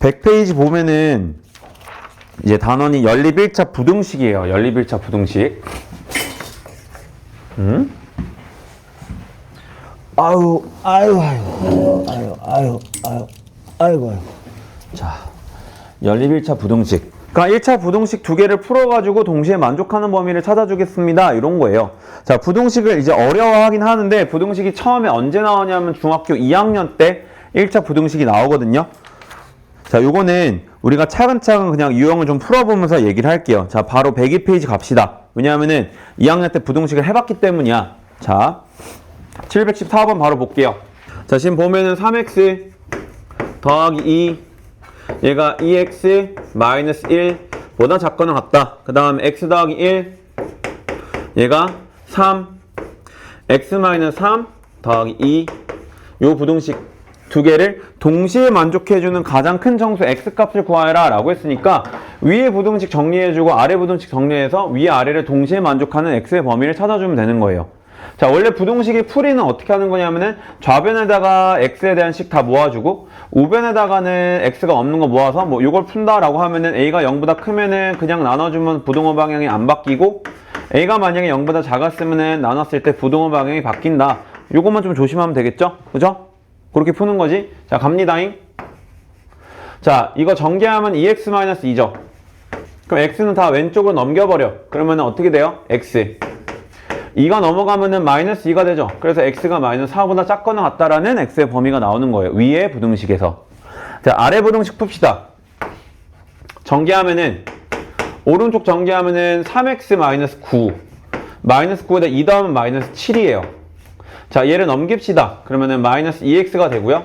100페이지 보면은 이제 단원이 연립 1차 부등식이에요. 연립 1차 부등식. 아유. 자, 연립 1차 부등식. 그러니까 1차 부등식 두 개를 풀어가지고 동시에 만족하는 범위를 찾아주겠습니다. 이런 거예요. 자, 부등식을 이제 어려워하긴 하는데 부등식이 처음에 언제 나오냐면 중학교 2학년 때 1차 부등식이 나오거든요. 자, 요거는 우리가 차근차근 그냥 유형을 좀 풀어보면서 얘기를 할게요. 자, 바로 102페이지 갑시다. 왜냐하면은 2학년 때 부등식을 해봤기 때문이야. 자, 714번 바로 볼게요. 자, 지금 보면은 3x 더하기 2 얘가 2x 마이너스 1보다 작거나 같다. 그 다음에 x 더하기 1 얘가 3 x 마이너스 3 더하기 2 요 부등식 두 개를 동시에 만족해주는 가장 큰 정수 x값을 구하라 라고 했으니까 위에 부등식 정리해주고 아래 부등식 정리해서 위에 아래를 동시에 만족하는 x의 범위를 찾아주면 되는 거예요. 자, 원래 부등식의 풀이는 어떻게 하는 거냐면은 좌변에다가 x에 대한 식 다 모아주고 우변에다가는 x가 없는 거 모아서 뭐 이걸 푼다라고 하면은 a가 0보다 크면은 그냥 나눠주면 부등호 방향이 안 바뀌고 a가 만약에 0보다 작았으면은 나눴을 때 부등호 방향이 바뀐다. 요것만 좀 조심하면 되겠죠? 그죠? 그렇게 푸는 거지. 자, 갑니다잉. 자, 이거 전개하면 2x-2죠. 그럼 x는 다 왼쪽으로 넘겨버려. 그러면 어떻게 돼요? x 2가 넘어가면은 마이너스 2가 되죠. 그래서 x가 마이너스 4보다 작거나 같다라는 x의 범위가 나오는 거예요. 위에 부등식에서. 자, 아래 부등식 풉시다. 전개하면은 오른쪽 전개하면은 3x-9 마이너스 9에다 2 더하면 마이너스 7이에요. 자, 얘를 넘깁시다. 그러면은 마이너스 2x가 되고요.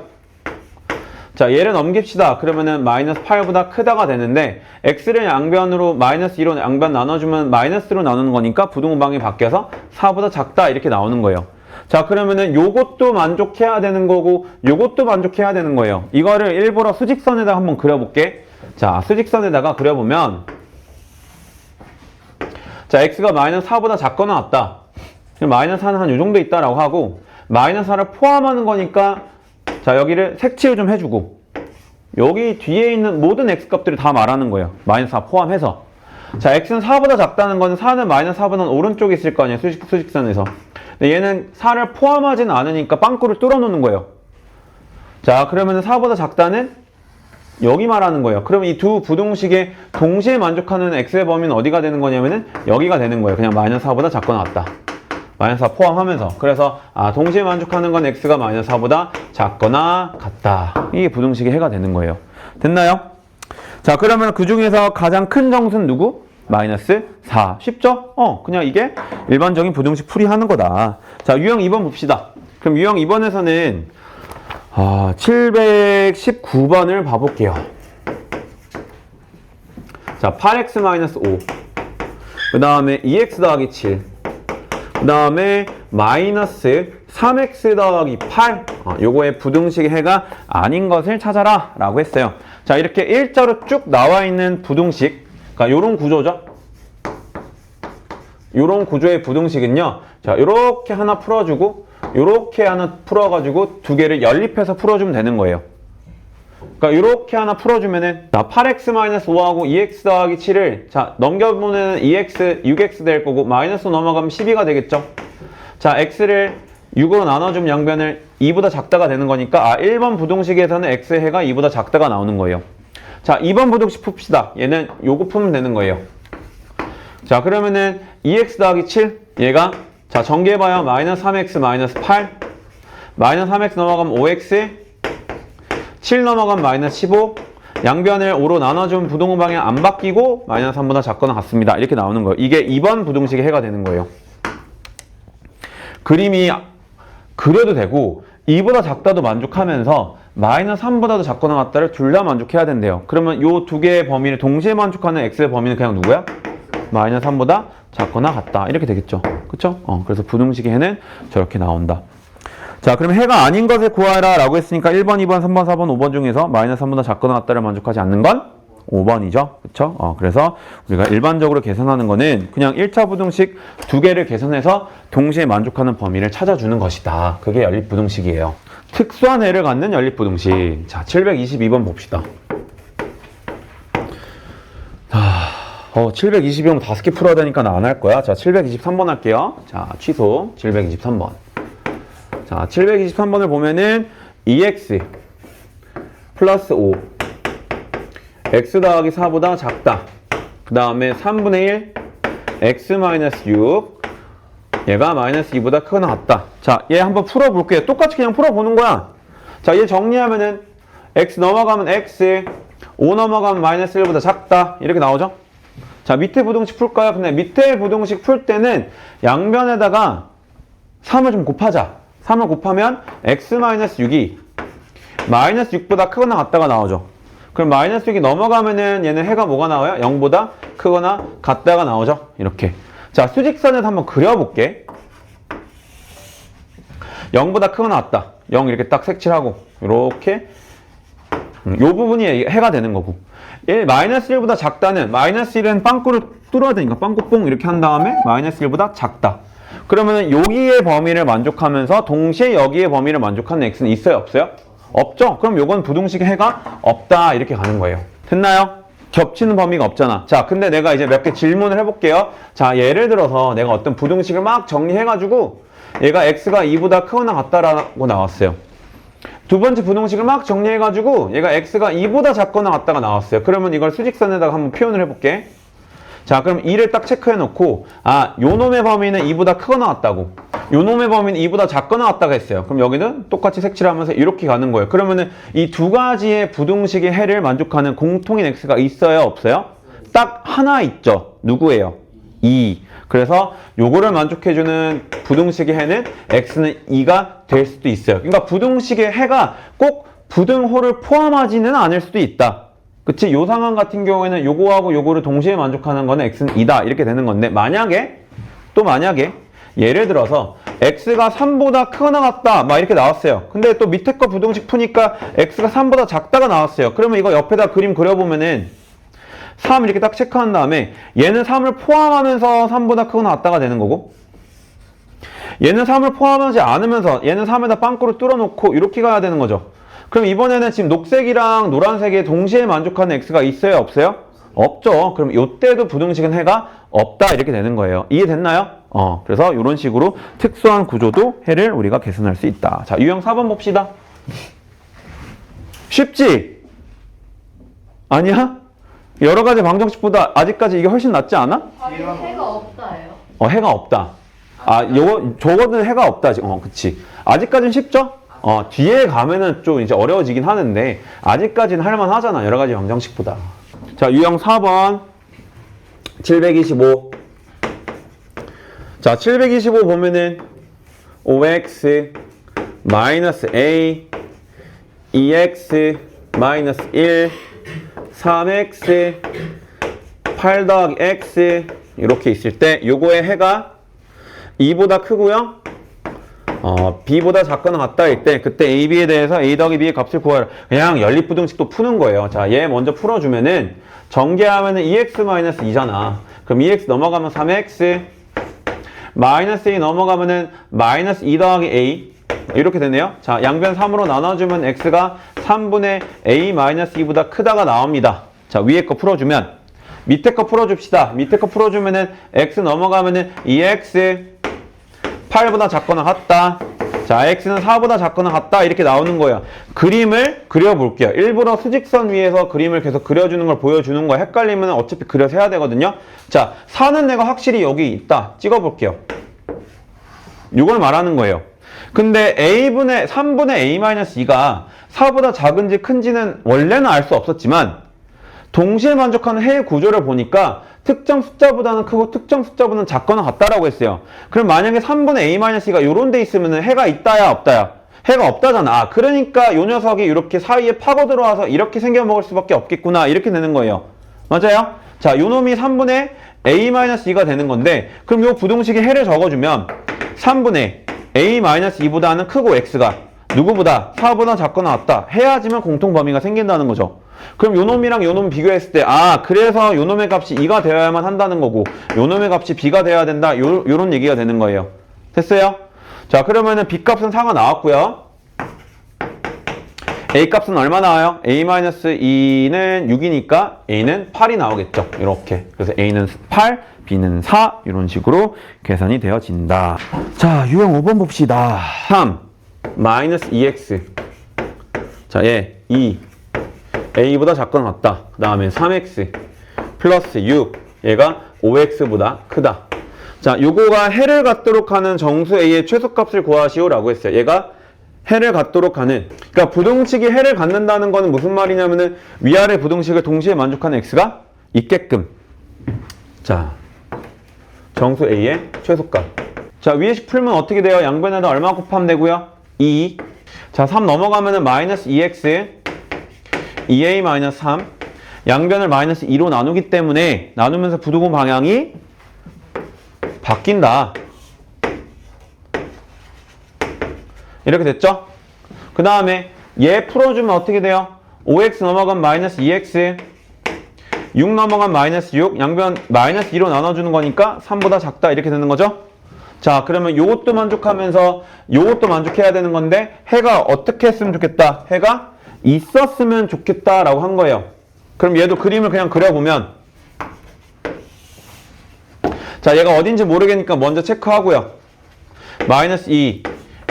자, 얘를 넘깁시다. 그러면은 마이너스 8보다 크다가 되는데 x를 양변으로 마이너스 2로 양변 나눠주면 마이너스로 나누는 거니까 부등호 방향이 바뀌어서 4보다 작다 이렇게 나오는 거예요. 자, 그러면은 요것도 만족해야 되는 거고 요것도 만족해야 되는 거예요. 이거를 일부러 수직선에다 한번 그려볼게. 자, 수직선에다가 그려보면 자, x가 마이너스 4보다 작거나 같다. 마이너스 4는 한 요 정도 있다라고 하고 마이너스 4를 포함하는 거니까 자, 여기를 색칠 좀 해주고 여기 뒤에 있는 모든 x값들을 다 말하는 거예요. 마이너스 4 포함해서. 자, x는 4보다 작다는 거는 4는 마이너스 4보다는 오른쪽에 있을 거 아니에요. 수직선에서. 근데 얘는 4를 포함하진 않으니까 빵꾸를 뚫어 놓는 거예요. 자, 그러면 4보다 작다는 여기 말하는 거예요. 그러면 이 두 부등식에 동시에 만족하는 x의 범위는 어디가 되는 거냐면은 여기가 되는 거예요. 그냥 마이너스 4보다 작거나 같다. 마이너스 4 포함하면서. 그래서 동시에 만족하는 건 x가 마이너스 4보다 작거나 같다. 이게 부등식의 해가 되는 거예요. 됐나요? 자, 그러면 그 중에서 가장 큰 정수는 누구? 마이너스 4. 쉽죠? 그냥 이게 일반적인 부등식 풀이하는 거다. 자, 유형 2번 봅시다. 그럼 유형 2번에서는 719번을 봐볼게요. 자, 8x-5 그 다음에 2x 더하기 7 그 다음에 마이너스 3x 더하기 8 요거의 부등식의 해가 아닌 것을 찾아라 라고 했어요. 자, 이렇게 일자로 쭉 나와 있는 부등식, 그러니까 요런 구조죠. 요런 구조의 부등식은요, 자, 요렇게 하나 풀어주고 요렇게 하나 풀어가지고 두 개를 연립해서 풀어주면 되는 거예요. 그러니까 이렇게 하나 풀어주면은 자, 8x-5하고 2x 더하기 7을 자, 넘겨보면 2x, 6x 될 거고 마이너스 넘어가면 12가 되겠죠. 자, x를 6으로 나눠주면 양변을 2보다 작다가 되는 거니까 1번 부등식에서는 x의 해가 2보다 작다가 나오는 거예요. 자, 2번 부등식 풉시다. 얘는 요거 풀면 되는 거예요. 자, 그러면은 2x 더하기 7 얘가 자, 전개해봐요. 마이너스 3x 마이너스 8 마이너스 3x 넘어가면 5x 7 넘어가면 마이너스 15 양변을 5로 나눠주면 부등호 방향 안 바뀌고 마이너스 3보다 작거나 같습니다. 이렇게 나오는 거예요. 이게 2번 부등식의 해가 되는 거예요. 그림이 그려도 되고 2보다 작다도 만족하면서 마이너스 3보다도 작거나 같다를 둘 다 만족해야 된대요. 그러면 이 두 개의 범위를 동시에 만족하는 x의 범위는 그냥 누구야? 마이너스 3보다 작거나 같다. 이렇게 되겠죠. 그쵸? 그래서 부등식의 해는 저렇게 나온다. 자, 그럼 해가 아닌 것을 구하라 라고 했으니까 1번, 2번, 3번, 4번, 5번 중에서 마이너스 3보다 작거나 같다를 만족하지 않는 건 5번이죠. 그쵸? 그래서 우리가 일반적으로 계산하는 거는 그냥 1차 부등식 두 개를 계산해서 동시에 만족하는 범위를 찾아주는 것이다. 그게 연립부등식이에요. 특수한 해를 갖는 연립부등식. 자, 722번 봅시다. 720이면 5개 풀어야 되니까 나 안 할 거야. 자, 723번 할게요. 자, 취소. 723번. 자, 723번을 보면은 2x 플러스 5 x 더하기 4보다 작다. 그 다음에 3분의 1 x 마이너스 6 얘가 마이너스 2보다 크거나 같다. 자, 얘 한번 풀어볼게요. 똑같이 그냥 풀어보는 거야. 자, 얘 정리하면은 x 넘어가면 x 5 넘어가면 마이너스 1보다 작다. 이렇게 나오죠? 자, 밑에 부등식 풀까요? 근데 밑에 부등식 풀 때는 양변에다가 3을 좀 곱하자. 3을 곱하면 x-6이 마이너스 6보다 크거나 같다가 나오죠. 그럼 마이너스 6이 넘어가면은 얘는 해가 뭐가 나와요? 0보다 크거나 같다가 나오죠. 이렇게. 자, 수직선에서 한번 그려볼게. 0보다 크거나 같다. 0 이렇게 딱 색칠하고 이렇게 요 부분이 해가 되는 거고. 마이너스 1보다 작다는 마이너스 1은 빵꾸를 뚫어야 되니까 빵꾸뽕 이렇게 한 다음에 마이너스 1보다 작다. 그러면은 여기의 범위를 만족하면서 동시에 여기의 범위를 만족하는 x는 있어요? 없어요? 없죠? 그럼 요건 부등식의 해가 없다 이렇게 가는 거예요. 됐나요? 겹치는 범위가 없잖아. 자, 근데 내가 이제 몇 개 질문을 해볼게요. 자, 예를 들어서 내가 어떤 부등식을 막 정리해가지고 얘가 x가 2보다 크거나 같다라고 나왔어요. 두 번째 부등식을 막 정리해가지고 얘가 x가 2보다 작거나 같다가 나왔어요. 그러면 이걸 수직선에다가 한번 표현을 해볼게. 자, 그럼 2를 딱 체크해놓고 요 놈의 범위는 2보다 크거나 같다고 요 놈의 범위는 2보다 작거나 같다고 했어요. 그럼 여기는 똑같이 색칠하면서 이렇게 가는 거예요. 그러면은 이 두 가지의 부등식의 해를 만족하는 공통인 x가 있어요? 없어요? 딱 하나 있죠. 누구예요? 2. 그래서 요거를 만족해주는 부등식의 해는 x는 2가 될 수도 있어요. 그러니까 부등식의 해가 꼭 부등호를 포함하지는 않을 수도 있다. 그치? 요 상황 같은 경우에는 요거하고 요거를 동시에 만족하는 거는 x는 2다 이렇게 되는 건데 만약에 예를 들어서 x가 3보다 크거나 같다 막 이렇게 나왔어요. 근데 또 밑에 거 부등식 푸니까 x가 3보다 작다가 나왔어요. 그러면 이거 옆에다 그림 그려보면은 3 이렇게 딱 체크한 다음에 얘는 3을 포함하면서 3보다 크거나 같다가 되는 거고 얘는 3을 포함하지 않으면서 얘는 3에다 빵꾸를 뚫어놓고 이렇게 가야 되는 거죠. 그럼 이번에는 지금 녹색이랑 노란색에 동시에 만족하는 x가 있어요? 없어요? 없죠. 그럼 이때도 부등식은 해가 없다 이렇게 되는 거예요. 이해됐나요? 그래서 이런 식으로 특수한 구조도 해를 우리가 계산할 수 있다. 자, 유형 4번 봅시다. 쉽지? 아니야? 여러 가지 방정식보다 아직까지 이게 훨씬 낫지 않아? 해가 없다예요. 해가 없다. 저거는 해가 없다. 그치. 아직까지는 쉽죠? 뒤에 가면은 좀 이제 어려워지긴 하는데, 아직까지는 할만 하잖아. 여러 가지 방정식보다. 자, 유형 4번. 725. 자, 725 보면은 5x 마이너스 a 2x 마이너스 1 3x 8 더하기 x 이렇게 있을 때 요거의 해가 2보다 크고요. b보다 작거나 같다일 때 그때 a, b에 대해서 a 더하기 b의 값을 구하라. 그냥 연립부등식도 푸는 거예요. 자, 얘 먼저 풀어주면은 전개하면은 2x-2잖아. 그럼 2x 넘어가면 3x 마이너스 a 넘어가면은 마이너스 2 더하기 a 이렇게 되네요. 자, 양변 3으로 나눠주면 x가 3분의 a-2보다 크다가 나옵니다. 자, 위에 거 풀어주면 밑에 거 풀어줍시다. 밑에 거 풀어주면은 x 넘어가면은 2x 8보다 작거나 같다. 자, x는 4보다 작거나 같다. 이렇게 나오는 거예요. 그림을 그려볼게요. 일부러 수직선 위에서 그림을 계속 그려주는 걸 보여주는 거예요. 헷갈리면 어차피 그려서 해야 되거든요. 자, 4는 내가 확실히 여기 있다. 찍어볼게요. 이걸 말하는 거예요. 근데 3분의 a-2가 4보다 작은지 큰지는 원래는 알 수 없었지만 동시에 만족하는 해의 구조를 보니까 특정 숫자보다는 크고 특정 숫자보다는 작거나 같다라고 했어요. 그럼 만약에 3분의 a-2가 요런 데 있으면 해가 있다야 없다야? 해가 없다잖아. 그러니까 요 녀석이 이렇게 사이에 파고 들어와서 이렇게 생겨먹을 수밖에 없겠구나. 이렇게 되는 거예요. 맞아요? 자, 요 놈이 3분의 a-2가 되는 건데 그럼 요 부등식의 해를 적어주면 3분의 a-2보다는 크고 x가 누구보다 4보다 작거나 같다 해야지만 공통 범위가 생긴다는 거죠. 그럼 요 놈이랑 요 놈 비교했을 때 그래서 요 놈의 값이 2가 되어야만 한다는 거고 요 놈의 값이 b가 돼야 된다 요런 얘기가 되는 거예요. 됐어요? 자, 그러면은 b 값은 4가 나왔고요. A 값은 얼마 나와요? A-2는 6이니까 A는 8이 나오겠죠. 이렇게. 그래서 A는 8, B는 4 이런 식으로 계산이 되어진다. 자, 유형 5번 봅시다. 3 마이너스 2x. 자, 얘 2. A보다 작거나 같다. 그 다음에 3x 플러스 6. 얘가 5x보다 크다. 자, 요거가 해를 갖도록 하는 정수 A의 최소값을 구하시오라고 했어요. 얘가 해를 갖도록 하는, 그러니까 부동식이 해를 갖는다는 거는 무슨 말이냐면은 위아래 부동식을 동시에 만족하는 x가 있게끔. 자, 정수 A의 최소값. 자, 위에식 풀면 어떻게 돼요? 양변에다 얼마 곱하면 되고요? 2. 자, 3 넘어가면은 마이너스 2x 2a 마이너스 3. 양변을 마이너스 2로 나누기 때문에 나누면서 부등호 방향이 바뀐다. 이렇게 됐죠? 그 다음에 얘 풀어주면 어떻게 돼요? 5x 넘어가면 마이너스 2x 6 넘어가면 마이너스 6 양변 마이너스 2로 나눠주는 거니까 3보다 작다 이렇게 되는 거죠? 자, 그러면 요것도 만족하면서 요것도 만족해야 되는 건데 해가 어떻게 했으면 좋겠다? 해가 있었으면 좋겠다 라고 한 거예요. 그럼 얘도 그림을 그냥 그려보면, 자, 얘가 어딘지 모르겠으니까 먼저 체크하고요. 마이너스 2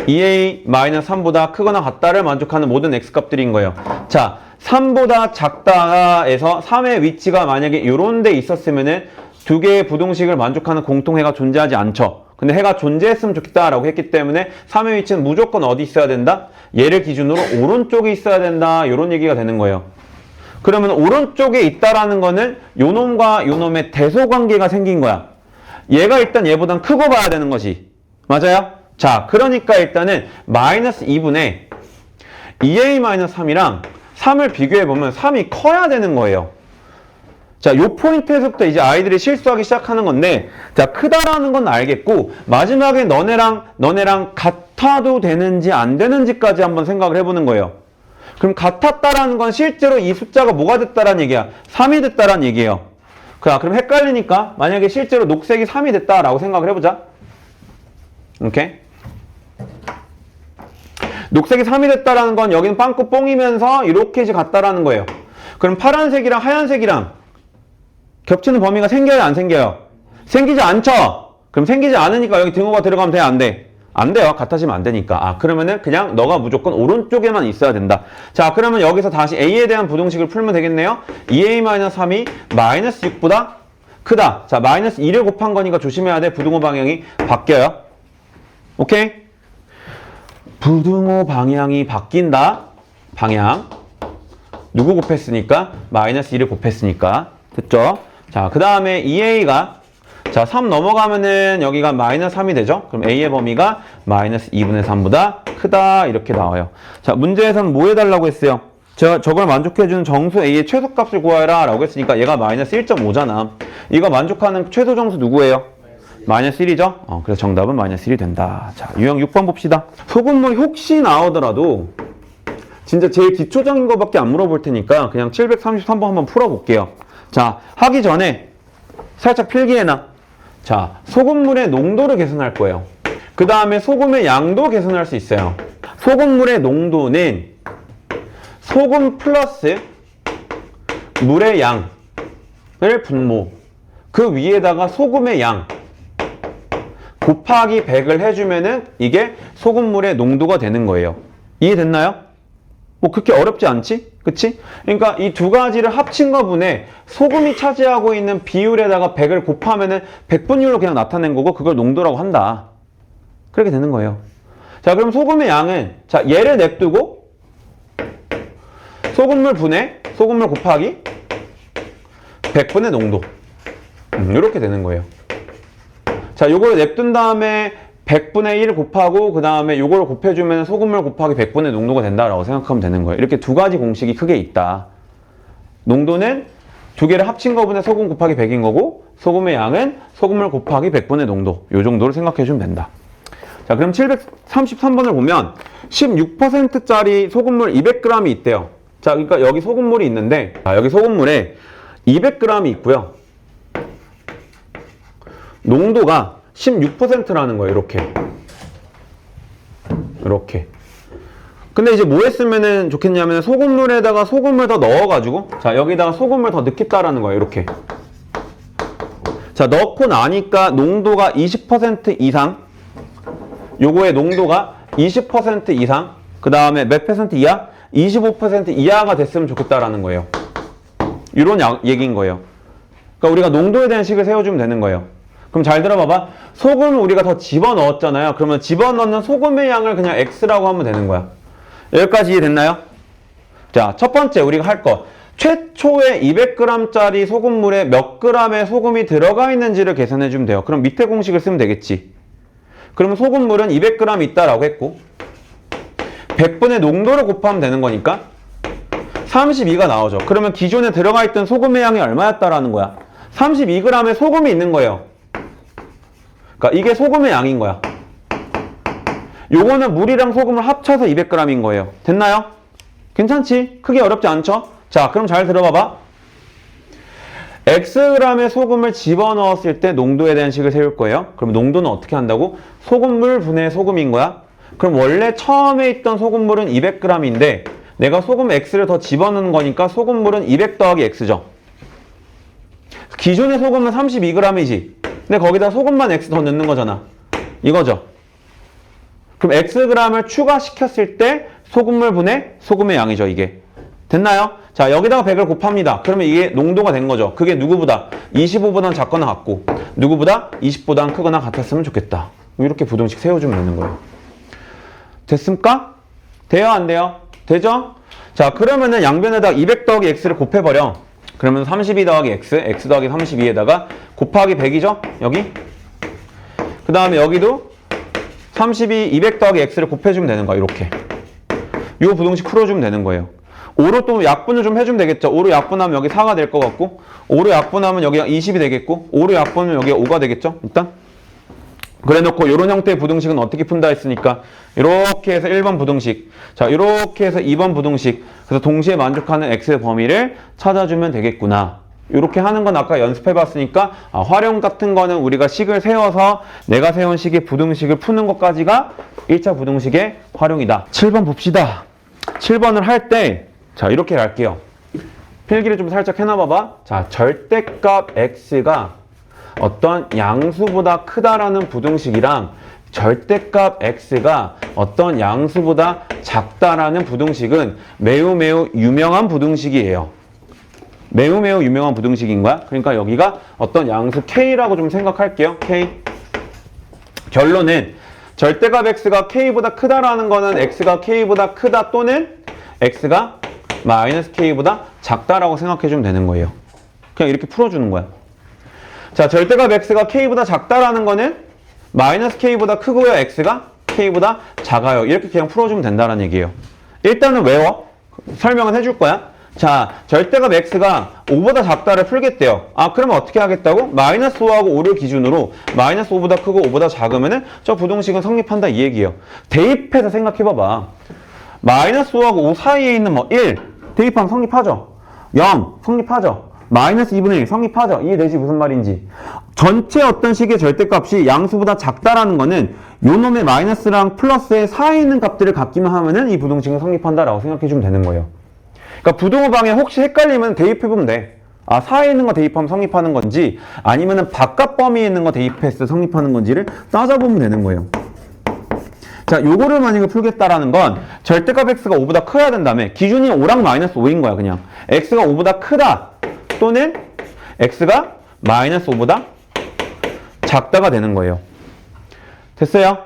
2a 마이너스 3보다 크거나 같다를 만족하는 모든 x값들인 거예요. 자, 3보다 작다에서 3의 위치가 만약에 이런 데 있었으면은 두 개의 부동식을 만족하는 공통해가 존재하지 않죠. 근데 해가 존재했으면 좋겠다라고 했기 때문에 3의 위치는 무조건 어디 있어야 된다? 얘를 기준으로 오른쪽에 있어야 된다. 이런 얘기가 되는 거예요. 그러면 오른쪽에 있다라는 거는 요놈과 요놈의 대소관계가 생긴 거야. 얘가 일단 얘보단 크고 봐야 되는 거지. 맞아요? 자, 그러니까 일단은 마이너스 2분의 2a-3이랑 3을 비교해보면 3이 커야 되는 거예요. 자, 요 포인트에서부터 이제 아이들이 실수하기 시작하는 건데, 자, 크다라는 건 알겠고, 마지막에 너네랑 같아도 되는지 안 되는지까지 한번 생각을 해보는 거예요. 그럼 같았다라는 건 실제로 이 숫자가 뭐가 됐다라는 얘기야? 3이 됐다라는 얘기예요. 그럼 헷갈리니까 만약에 실제로 녹색이 3이 됐다라고 생각을 해보자. 오케이? 녹색이 3이 됐다라는 건 여기는 빵꾸 뽕이면서 이렇게 이제 같다라는 거예요. 그럼 파란색이랑 하얀색이랑 겹치는 범위가 생겨요, 안 생겨요? 생기지 않죠? 그럼 생기지 않으니까 여기 등호가 들어가면 돼, 안 돼? 안 돼요. 같아지면 안 되니까. 아, 그러면은 그냥 너가 무조건 오른쪽에만 있어야 된다. 자, 그러면 여기서 다시 A에 대한 부동식을 풀면 되겠네요. 2a-3이 마이너스 6보다 크다. 자, 마이너스 2를 곱한 거니까 조심해야 돼. 부등호 방향이 바뀌어요. 오케이? 부등호 방향이 바뀐다. 방향. 누구 곱했으니까? 마이너스 2를 곱했으니까. 됐죠? 자, 그 다음에 2a가, 자, 3 넘어가면은 여기가 마이너스 3이 되죠? 그럼 a의 범위가 마이너스 2분의 3보다 크다. 이렇게 나와요. 자, 문제에서는 뭐 해달라고 했어요? 저걸 만족해주는 정수 a의 최소값을 구하라 라고 했으니까 얘가 마이너스 1.5잖아. 이거 만족하는 최소 정수 누구예요? 마이너스 1이죠? 그래서 정답은 마이너스 1이 된다. 자, 유형 6번 봅시다. 소금물이 혹시 나오더라도 진짜 제일 기초적인 거밖에 안 물어볼 테니까 그냥 733번 한번 풀어볼게요. 자, 하기 전에 살짝 필기해놔. 자, 소금물의 농도를 계산할 거예요. 그 다음에 소금의 양도 계산할 수 있어요. 소금물의 농도는 소금 플러스 물의 양을 분모, 그 위에다가 소금의 양 곱하기 100을 해주면은 이게 소금물의 농도가 되는 거예요. 이해됐나요? 뭐 그렇게 어렵지 않지? 그치? 그러니까 이 두 가지를 합친 거분에 소금이 차지하고 있는 비율에다가 100을 곱하면은 100분율로 그냥 나타낸 거고 그걸 농도라고 한다. 그렇게 되는 거예요. 자, 그럼 소금의 양은, 자, 얘를 냅두고 소금물 분의 소금물 곱하기 100분의 농도. 이렇게 되는 거예요. 자, 요걸 냅둔 다음에 100분의 1 곱하고 그 다음에 요걸 곱해주면 소금물 곱하기 100분의 농도가 된다라고 생각하면 되는 거예요. 이렇게 두 가지 공식이 크게 있다. 농도는 두 개를 합친 거분의 소금 곱하기 100인 거고 소금의 양은 소금물 곱하기 100분의 농도. 요 정도를 생각해주면 된다. 자, 그럼 733번을 보면 16%짜리 소금물 200g이 있대요. 자, 그러니까 여기 소금물이 있는데, 여기 소금물에 200g이 있고요. 농도가 16%라는 거예요. 이렇게. 근데 이제 뭐 했으면 좋겠냐면 소금물에다가 소금을 더 넣어가지고 자 여기다가 소금을 더 넣겠다라는 거예요. 이렇게. 자 넣고 나니까 농도가 20% 이상 요거의 농도가 20% 이상 그 다음에 몇 퍼센트 이하? 25% 이하가 됐으면 좋겠다라는 거예요. 이런 얘기인 거예요. 그러니까 우리가 농도에 대한 식을 세워주면 되는 거예요. 그럼 잘 들어봐봐. 소금을 우리가 더 집어넣었잖아요. 그러면 집어넣는 소금의 양을 그냥 X라고 하면 되는 거야. 여기까지 이해됐나요? 자, 첫 번째 우리가 할 거. 최초에 200g짜리 소금물에 몇 g의 소금이 들어가 있는지를 계산해 주면 돼요. 그럼 밑에 공식을 쓰면 되겠지. 그러면 소금물은 200g 있다라고 했고 100분의 농도를 곱하면 되는 거니까 32가 나오죠. 그러면 기존에 들어가 있던 소금의 양이 얼마였다라는 거야? 32g의 소금이 있는 거예요. 그러니까 이게 소금의 양인 거야. 요거는 물이랑 소금을 합쳐서 200g인 거예요. 됐나요? 괜찮지? 크게 어렵지 않죠? 자, 그럼 잘 들어봐봐. Xg의 소금을 집어넣었을 때 농도에 대한 식을 세울 거예요. 그럼 농도는 어떻게 한다고? 소금물 분의 소금인 거야. 그럼 원래 처음에 있던 소금물은 200g인데 내가 소금 X를 더 집어넣는 거니까 소금물은 200 더하기 X죠. 기존의 소금은 32g이지. 근데 거기다 소금만 X 더 넣는 거잖아. 이거죠. 그럼 Xg을 추가시켰을 때 소금물 분의 소금의 양이죠, 이게. 됐나요? 자, 여기다가 100을 곱합니다. 그러면 이게 농도가 된 거죠. 그게 누구보다 25보다는 작거나 같고 누구보다 20보다는 크거나 같았으면 좋겠다. 이렇게 부등식 세워주면 되는 거예요. 됐습니까? 돼요? 안 돼요? 되죠? 자, 그러면은 양변에다가 200 더하기 X를 곱해버려. 그러면 32 더하기 X, X 더하기 32에다가 곱하기 100이죠? 여기. 그 다음에 여기도 32, 200 더하기 X를 곱해주면 되는 거야. 이렇게. 요 부등식 풀어주면 되는 거예요. 5로 또 약분을 좀 해주면 되겠죠. 5로 약분하면 여기 4가 될 것 같고 5로 약분하면 여기가 20이 되겠고 5로 약분하면 여기가 5가 되겠죠. 일단 그래 놓고 이런 형태의 부등식은 어떻게 푼다 했으니까 이렇게 해서 1번 부등식, 자 이렇게 해서 2번 부등식, 그래서 동시에 만족하는 x의 범위를 찾아주면 되겠구나. 이렇게 하는 건 아까 연습해 봤으니까 활용 같은 거는 우리가 식을 세워서 내가 세운 식의 부등식을 푸는 것까지가 1차 부등식의 활용이다. 7번 봅시다. 7번을 할 때 자 이렇게 할게요. 필기를 좀 살짝 해놔봐봐. 자 절대값 x가 어떤 양수보다 크다라는 부등식이랑 절대값 x가 어떤 양수보다 작다라는 부등식은 매우 유명한 부등식이에요. 매우 유명한 부등식인 거야. 그러니까 여기가 어떤 양수 k라고 좀 생각할게요. k. 결론은 절대값 x가 k보다 크다라는 거는 x가 k보다 크다 또는 x가 마이너스 k보다 작다라고 생각해주면 되는 거예요. 그냥 이렇게 풀어주는 거야. 자, 절대값 x가 k보다 작다라는 거는 마이너스 k보다 크고요. x가 k보다 작아요. 이렇게 그냥 풀어주면 된다는 얘기예요. 일단은 외워. 설명은 해줄 거야. 자, 절대값 x가 5보다 작다를 풀겠대요. 그러면 어떻게 하겠다고? 마이너스 5하고 5를 기준으로 마이너스 5보다 크고 5보다 작으면은 저 부등식은 성립한다 이 얘기예요. 대입해서 생각해봐봐. 마이너스 5하고 5 사이에 있는 1 대입하면 성립하죠. 0 성립하죠. 마이너스 2분의 1 성립하죠. 이해되지 무슨 말인지. 전체 어떤 식의 절대값이 양수보다 작다라는 거는 요 놈의 마이너스랑 플러스의 사이에 있는 값들을 갖기만 하면은 이 부등식은 성립한다라고 생각해주면 되는 거예요. 그러니까 부등호 방에 혹시 헷갈리면 대입해보면 돼. 사이에 있는 거 대입하면 성립하는 건지 아니면은 바깥 범위에 있는 거 대입해서 성립하는 건지를 따져보면 되는 거예요. 자, 요거를 만약에 풀겠다라는 건 절대값 x가 5보다 커야 된다며. 기준이 5랑 마이너스 5인 거야, 그냥. x가 5보다 크다 또는 x가 마이너스 5보다 작다가 되는 거예요. 됐어요?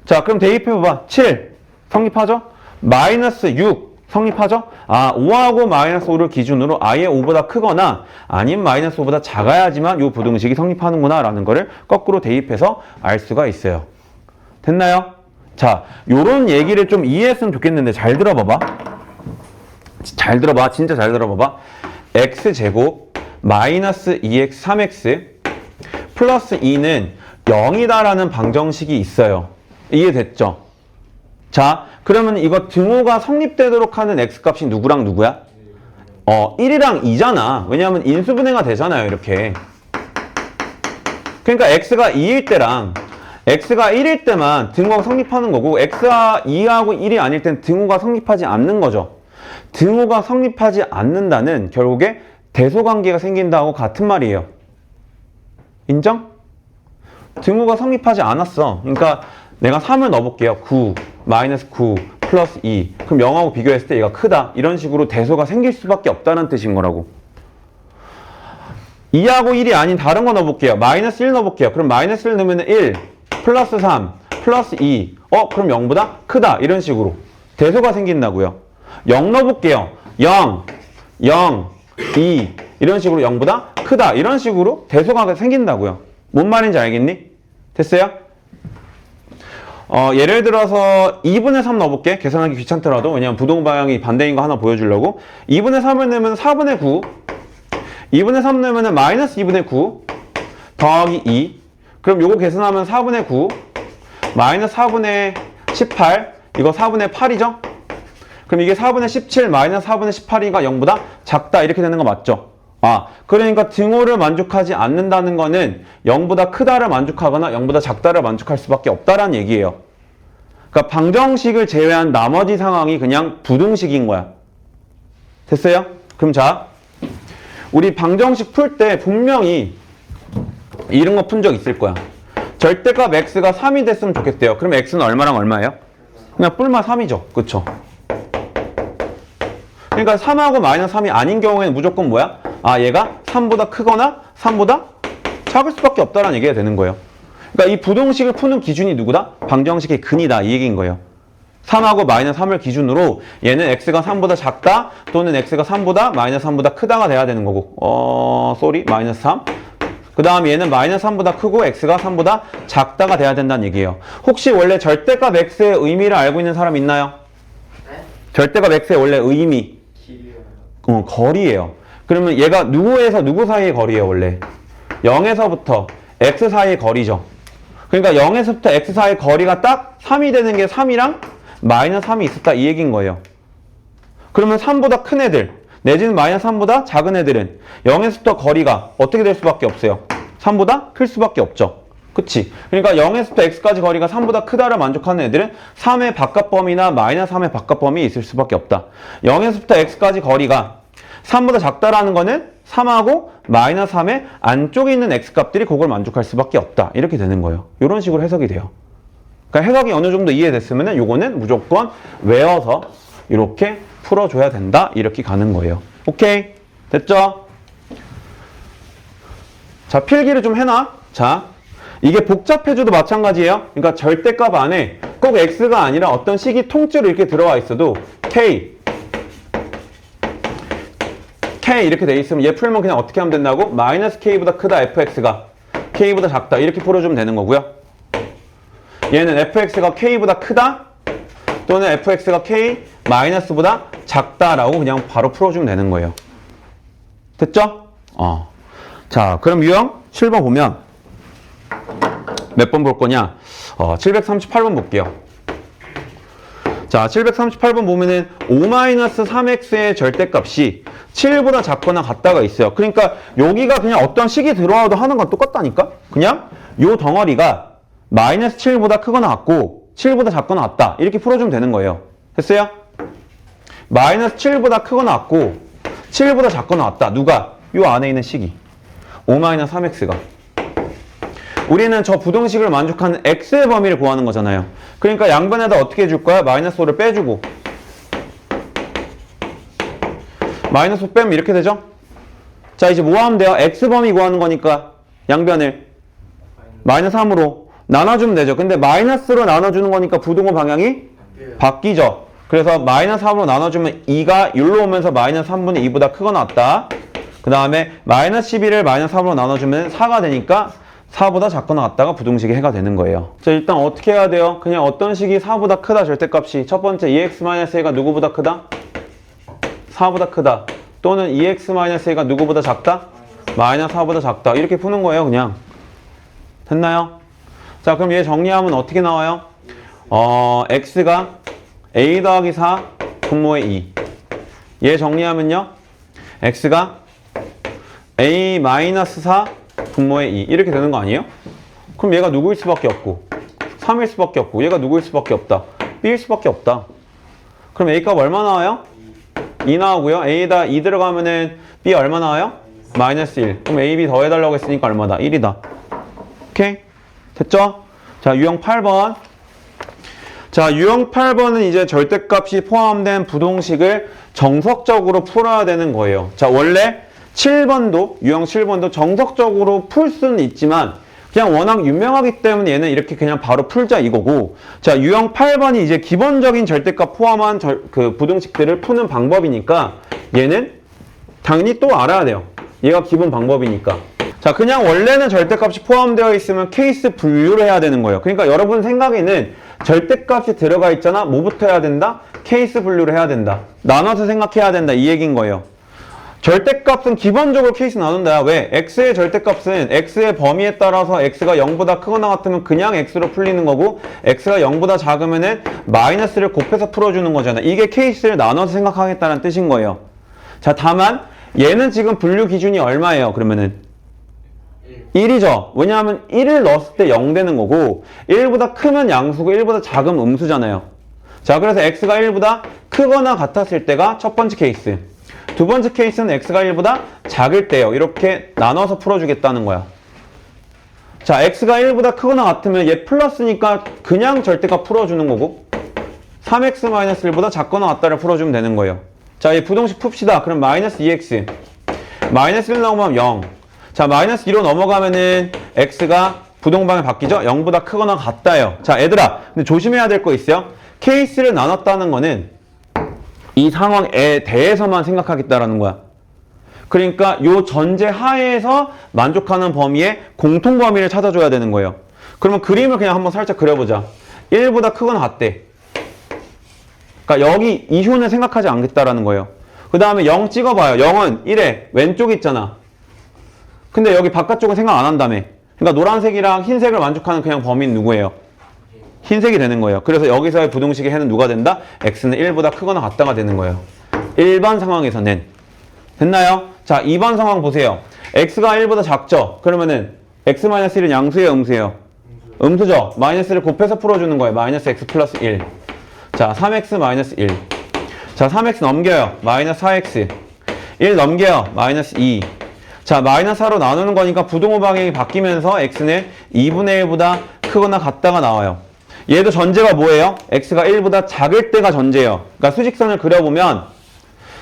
자, 그럼 대입해봐봐. 7 성립하죠? 마이너스 6 성립하죠? 5하고 마이너스 5를 기준으로 아예 5보다 크거나 아니면 마이너스 5보다 작아야지만 이 부등식이 성립하는구나 라는 거를 거꾸로 대입해서 알 수가 있어요. 됐나요? 자, 요런 얘기를 좀 이해했으면 좋겠는데 잘 들어봐봐. 잘 들어봐. 진짜 잘 들어봐봐. x제곱 마이너스 2x 3x 플러스 2는 0이다라는 방정식이 있어요. 이해됐죠? 자, 그러면 이거 등호가 성립되도록 하는 x값이 누구랑 누구야? 1이랑 2잖아. 왜냐하면 인수분해가 되잖아요, 이렇게. 그러니까 x가 2일 때랑 x가 1일 때만 등호가 성립하는 거고 x가 2하고 1이 아닐 땐 등호가 성립하지 않는 거죠. 등호가 성립하지 않는다는 결국에 대소관계가 생긴다고 같은 말이에요. 인정? 등호가 성립하지 않았어. 그러니까 내가 3을 넣어볼게요. 9, 마이너스 9, 플러스 2. 그럼 0하고 비교했을 때 얘가 크다. 이런 식으로 대소가 생길 수밖에 없다는 뜻인 거라고. 2하고 1이 아닌 다른 거 넣어볼게요. 마이너스 1 넣어볼게요. 그럼 마이너스 1 넣으면 1, 플러스 3, 플러스 2. 그럼 0보다 크다. 이런 식으로 대소가 생긴다고요. 0 넣어볼게요. 0, 0, 2. 이런 식으로 0보다 크다. 이런 식으로 대소가 생긴다고요. 뭔 말인지 알겠니? 됐어요? 예를 들어서 2분의 3 넣어볼게. 계산하기 귀찮더라도. 왜냐면 부동 방향이 반대인 거 하나 보여주려고. 2분의 3을 넣으면 4분의 9. 2분의 3 넣으면 마이너스 2분의 9 더하기 2. 그럼 요거 계산하면 4분의 9 마이너스 4분의 18. 이거 4분의 8이죠? 그럼 이게 4분의 17 마이너스 4분의 18이가 0보다 작다. 이렇게 되는 거 맞죠? 그러니까 등호를 만족하지 않는다는 거는 0보다 크다를 만족하거나 0보다 작다를 만족할 수밖에 없다라는 얘기예요. 그러니까 방정식을 제외한 나머지 상황이 그냥 부등식인 거야. 됐어요? 그럼 자, 우리 방정식 풀 때 분명히 이런 거 푼 적 있을 거야. 절대값 x가 3이 됐으면 좋겠대요. 그럼 x는 얼마랑 얼마예요? 그냥 뿔마 3이죠. 그쵸? 그러니까 3하고 마이너스 3이 아닌 경우에는 무조건 뭐야? 얘가 3보다 크거나 3보다 작을 수밖에 없다라는 얘기가 되는 거예요. 그러니까 이 부등식을 푸는 기준이 누구다? 방정식의 근이다. 이 얘기인 거예요. 3하고 마이너스 3을 기준으로 얘는 x가 3보다 작다 또는 x가 3보다 마이너스 3보다 크다가 돼야 되는 거고 마이너스 3. 그 다음 얘는 마이너스 3보다 크고 x가 3보다 작다가 돼야 된다는 얘기예요. 혹시 원래 절대값 x의 의미를 알고 있는 사람 있나요? 네? 절대값 x의 원래 의미 거리예요. 그러면 얘가 누구에서 누구 사이의 거리예요 원래? 0에서부터 x 사이의 거리죠. 그러니까 0에서부터 x 사이의 거리가 딱 3이 되는 게 3이랑 마이너스 3이 있었다 이 얘기인 거예요. 그러면 3보다 큰 애들 내지는 마이너스 3보다 작은 애들은 0에서부터 거리가 어떻게 될 수밖에 없어요? 3보다 클 수밖에 없죠. 그치? 그러니까 0에서부터 x까지 거리가 3보다 크다를 만족하는 애들은 3의 바깥범위나 마이너스 3의 바깥범위에 있을 수밖에 없다. 0에서부터 x까지 거리가 3보다 작다라는 거는 3하고 마이너스 3의 안쪽에 있는 x값들이 그걸 만족할 수밖에 없다. 이렇게 되는 거예요. 이런 식으로 해석이 돼요. 그러니까 해석이 어느 정도 이해됐으면 요거는 무조건 외워서 이렇게 풀어줘야 된다. 이렇게 가는 거예요. 오케이? 됐죠? 자, 필기를 좀 해놔. 자, 이게 복잡해줘도 마찬가지예요. 그러니까 절대값 안에 꼭 x가 아니라 어떤 식이 통째로 이렇게 들어와 있어도 k 이렇게 돼 있으면 얘 풀면 그냥 어떻게 하면 된다고? 마이너스 k보다 크다 fx가 k보다 작다 이렇게 풀어주면 되는 거고요. 얘는 fx가 k보다 크다 또는 fx가 k 마이너스보다 작다라고 그냥 바로 풀어주면 되는 거예요. 됐죠? 자, 그럼 유형 7번 보면 몇 번 볼 거냐? 738번 볼게요. 자, 738번 보면은 5-3x의 절대값이 7보다 작거나 같다가 있어요. 그러니까 여기가 그냥 어떤 식이 들어와도 하는 건 똑같다니까? 그냥 요 덩어리가 마이너스 7보다 크거나 같고 7보다 작거나 같다. 이렇게 풀어주면 되는 거예요. 됐어요? 마이너스 7보다 크거나 같고 7보다 작거나 같다. 누가? 요 안에 있는 식이. 5-3x가. 우리는 저 부등식을 만족하는 x의 범위를 구하는 거잖아요. 그러니까 양변에다 어떻게 해줄 거야? 마이너스 5를 빼주고. 마이너스 5 빼면 이렇게 되죠? 자, 이제 뭐 하면 돼요? x 범위 구하는 거니까 양변을 마이너스 3으로 나눠주면 되죠. 근데 마이너스로 나눠주는 거니까 부등호 방향이 바뀌죠. 그래서 마이너스 3으로 나눠주면 2가 여기로 오면서 마이너스 3분의 2보다 크거나 같다. 그 다음에 마이너스 11을 마이너스 3으로 나눠주면 4가 되니까 4보다 작거나 같다가 부등식의 해가 되는 거예요. 자, 일단 어떻게 해야 돼요? 그냥 어떤 식이 4보다 크다 절대값이 첫 번째 2x-a가 누구보다 크다? 4보다 크다. 또는 2x-a가 누구보다 작다? 마이너스 4보다 작다. 이렇게 푸는 거예요, 그냥. 됐나요? 자, 그럼 얘 정리하면 어떻게 나와요? x가 a 더하기 4 분모의 2. 얘 정리하면요. x가 a 마이너스 4 분모의 2. 이렇게 되는 거 아니에요? 그럼 얘가 누구일 수밖에 없고 3일 수밖에 없고 얘가 누구일 수밖에 없다? B일 수밖에 없다. 그럼 A 값 얼마 나와요? 2 나오고요. A에다 2 들어가면은 B 얼마 나와요? 마이너스 1. 그럼 A, B 더해달라고 했으니까 얼마다? 1이다. 오케이? 됐죠? 자, 유형 8번. 자, 유형 8번은 이제 절대값이 포함된 부동식을 정석적으로 풀어야 되는 거예요. 자, 원래 7번도, 유형 7번도 정석적으로 풀 수는 있지만 그냥 워낙 유명하기 때문에 얘는 이렇게 그냥 바로 풀자 이거고, 자, 유형 8번이 이제 기본적인 절대값 포함한 그 부등식들을 푸는 방법이니까 얘는 당연히 또 알아야 돼요. 얘가 기본 방법이니까. 자, 그냥 원래는 절대값이 포함되어 있으면 케이스 분류를 해야 되는 거예요. 그러니까 여러분 생각에는 절대값이 들어가 있잖아. 뭐부터 해야 된다? 케이스 분류를 해야 된다. 나눠서 생각해야 된다. 이 얘기인 거예요. 절대값은 기본적으로 케이스 나눈다. 왜? x의 절대값은 x의 범위에 따라서 x가 0보다 크거나 같으면 그냥 x로 풀리는 거고, x가 0보다 작으면은 마이너스를 곱해서 풀어주는 거잖아. 이게 케이스를 나눠서 생각하겠다는 뜻인 거예요. 자, 다만 얘는 지금 분류 기준이 얼마예요? 그러면은 1이죠. 왜냐하면 1을 넣었을 때 0 되는 거고 1보다 크면 양수고 1보다 작으면 음수잖아요. 자, 그래서 x가 1보다 크거나 같았을 때가 첫 번째 케이스. 두 번째 케이스는 x가 1보다 작을 때요. 이렇게 나눠서 풀어주겠다는 거야. 자, x가 1보다 크거나 같으면 얘 플러스니까 그냥 절대값 풀어주는 거고 3x-1보다 작거나 같다를 풀어주면 되는 거예요. 자, 얘 부동식 풉시다. 그럼 마이너스 2x. 마이너스 1 나오면 0. 자, 마이너스 2로 넘어가면은 x가 부동방에 바뀌죠? 0보다 크거나 같다요. 자, 얘들아, 근데 조심해야 될 거 있어요. 케이스를 나눴다는 거는 이 상황에 대해서만 생각하겠다라는 거야. 그러니까 요 전제 하에서 만족하는 범위의 공통 범위를 찾아줘야 되는 거예요. 그러면 그림을 그냥 한번 살짝 그려보자. 1보다 크거나 같대. 그러니까 여기 이효는 생각하지 않겠다라는 거예요. 그 다음에 0 찍어봐요. 0은 1에 왼쪽 있잖아. 근데 여기 바깥쪽은 생각 안 한다며. 그러니까 노란색이랑 흰색을 만족하는 그냥 범위는 누구예요? 흰색이 되는 거예요. 그래서 여기서의 부동식의 해는 누가 된다? x는 1보다 크거나 같다가 되는 거예요. 1번 상황에서는. 됐나요? 자, 2번 상황 보세요. x가 1보다 작죠? 그러면은 x-1은 양수예요, 음수예요? 음수죠? 마이너스를 곱해서 풀어주는 거예요. 마이너스 x 플러스 1. 자, 3x-1. 자, 3x 넘겨요. 마이너스 4x. 1 넘겨요. 마이너스 2. 자, 마이너스 4로 나누는 거니까 부동호 방향이 바뀌면서 x는 2분의 1보다 크거나 같다가 나와요. 얘도 전제가 뭐예요? x가 1보다 작을 때가 전제예요. 그러니까 수직선을 그려보면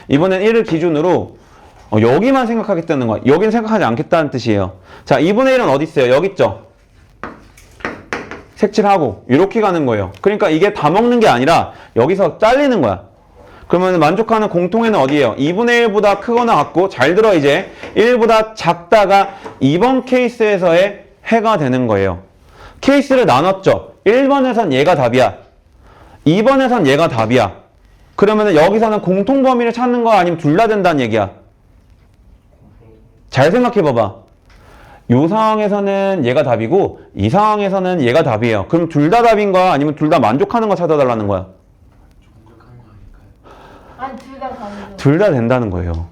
이번엔 1을 기준으로 여기만 생각하겠다는 거야. 여긴 생각하지 않겠다는 뜻이에요. 자, 2분의 1은 어디 있어요? 여기 있죠? 색칠하고 이렇게 가는 거예요. 그러니까 이게 다 먹는 게 아니라 여기서 잘리는 거야. 그러면 만족하는 공통해는 어디예요? 2분의 1보다 크거나 같고, 잘 들어 이제 1보다 작다가 2번 케이스에서의 해가 되는 거예요. 케이스를 나눴죠. 1번에선 얘가 답이야. 2번에선 얘가 답이야. 그러면 여기서는 공통 범위를 찾는 거 아니면 둘 다 된다는 얘기야. 잘 생각해 봐봐. 이 상황에서는 얘가 답이고 이 상황에서는 얘가 답이에요. 그럼 둘 다 답인 거야? 아니면 둘 다 만족하는 거 찾아달라는 거야? 아니, 둘 다 다르죠. 둘 다 된다는 거예요.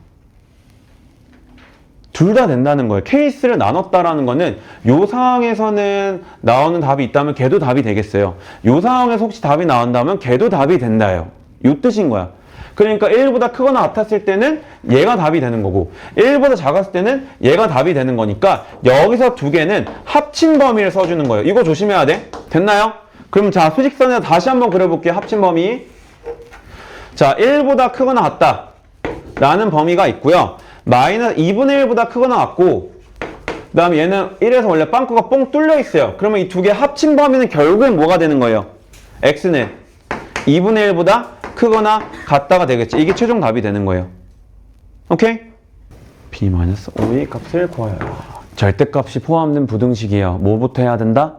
둘 다 된다는 거예요. 케이스를 나눴다라는 거는 이 상황에서는 나오는 답이 있다면 걔도 답이 되겠어요. 이 상황에서 혹시 답이 나온다면 걔도 답이 된다요. 이 뜻인 거야. 그러니까 1보다 크거나 같았을 때는 얘가 답이 되는 거고 1보다 작았을 때는 얘가 답이 되는 거니까 여기서 두 개는 합친 범위를 써주는 거예요. 이거 조심해야 돼. 됐나요? 그럼 자, 수직선에서 다시 한번 그려볼게요. 합친 범위. 자, 1보다 크거나 같다 라는 범위가 있고요. 마이너스 2분의 1보다 크거나 같고, 그 다음에 얘는 1에서 원래 빵꾸가 뻥 뚫려 있어요. 그러면 이 두 개 합친 범위는 결국엔 뭐가 되는 거예요? x는 2분의 1보다 크거나 같다가 되겠지. 이게 최종 답이 되는 거예요. 오케이? b-5의 값을 구하여라. 절대값이 포함된 부등식이에요. 뭐부터 해야 된다?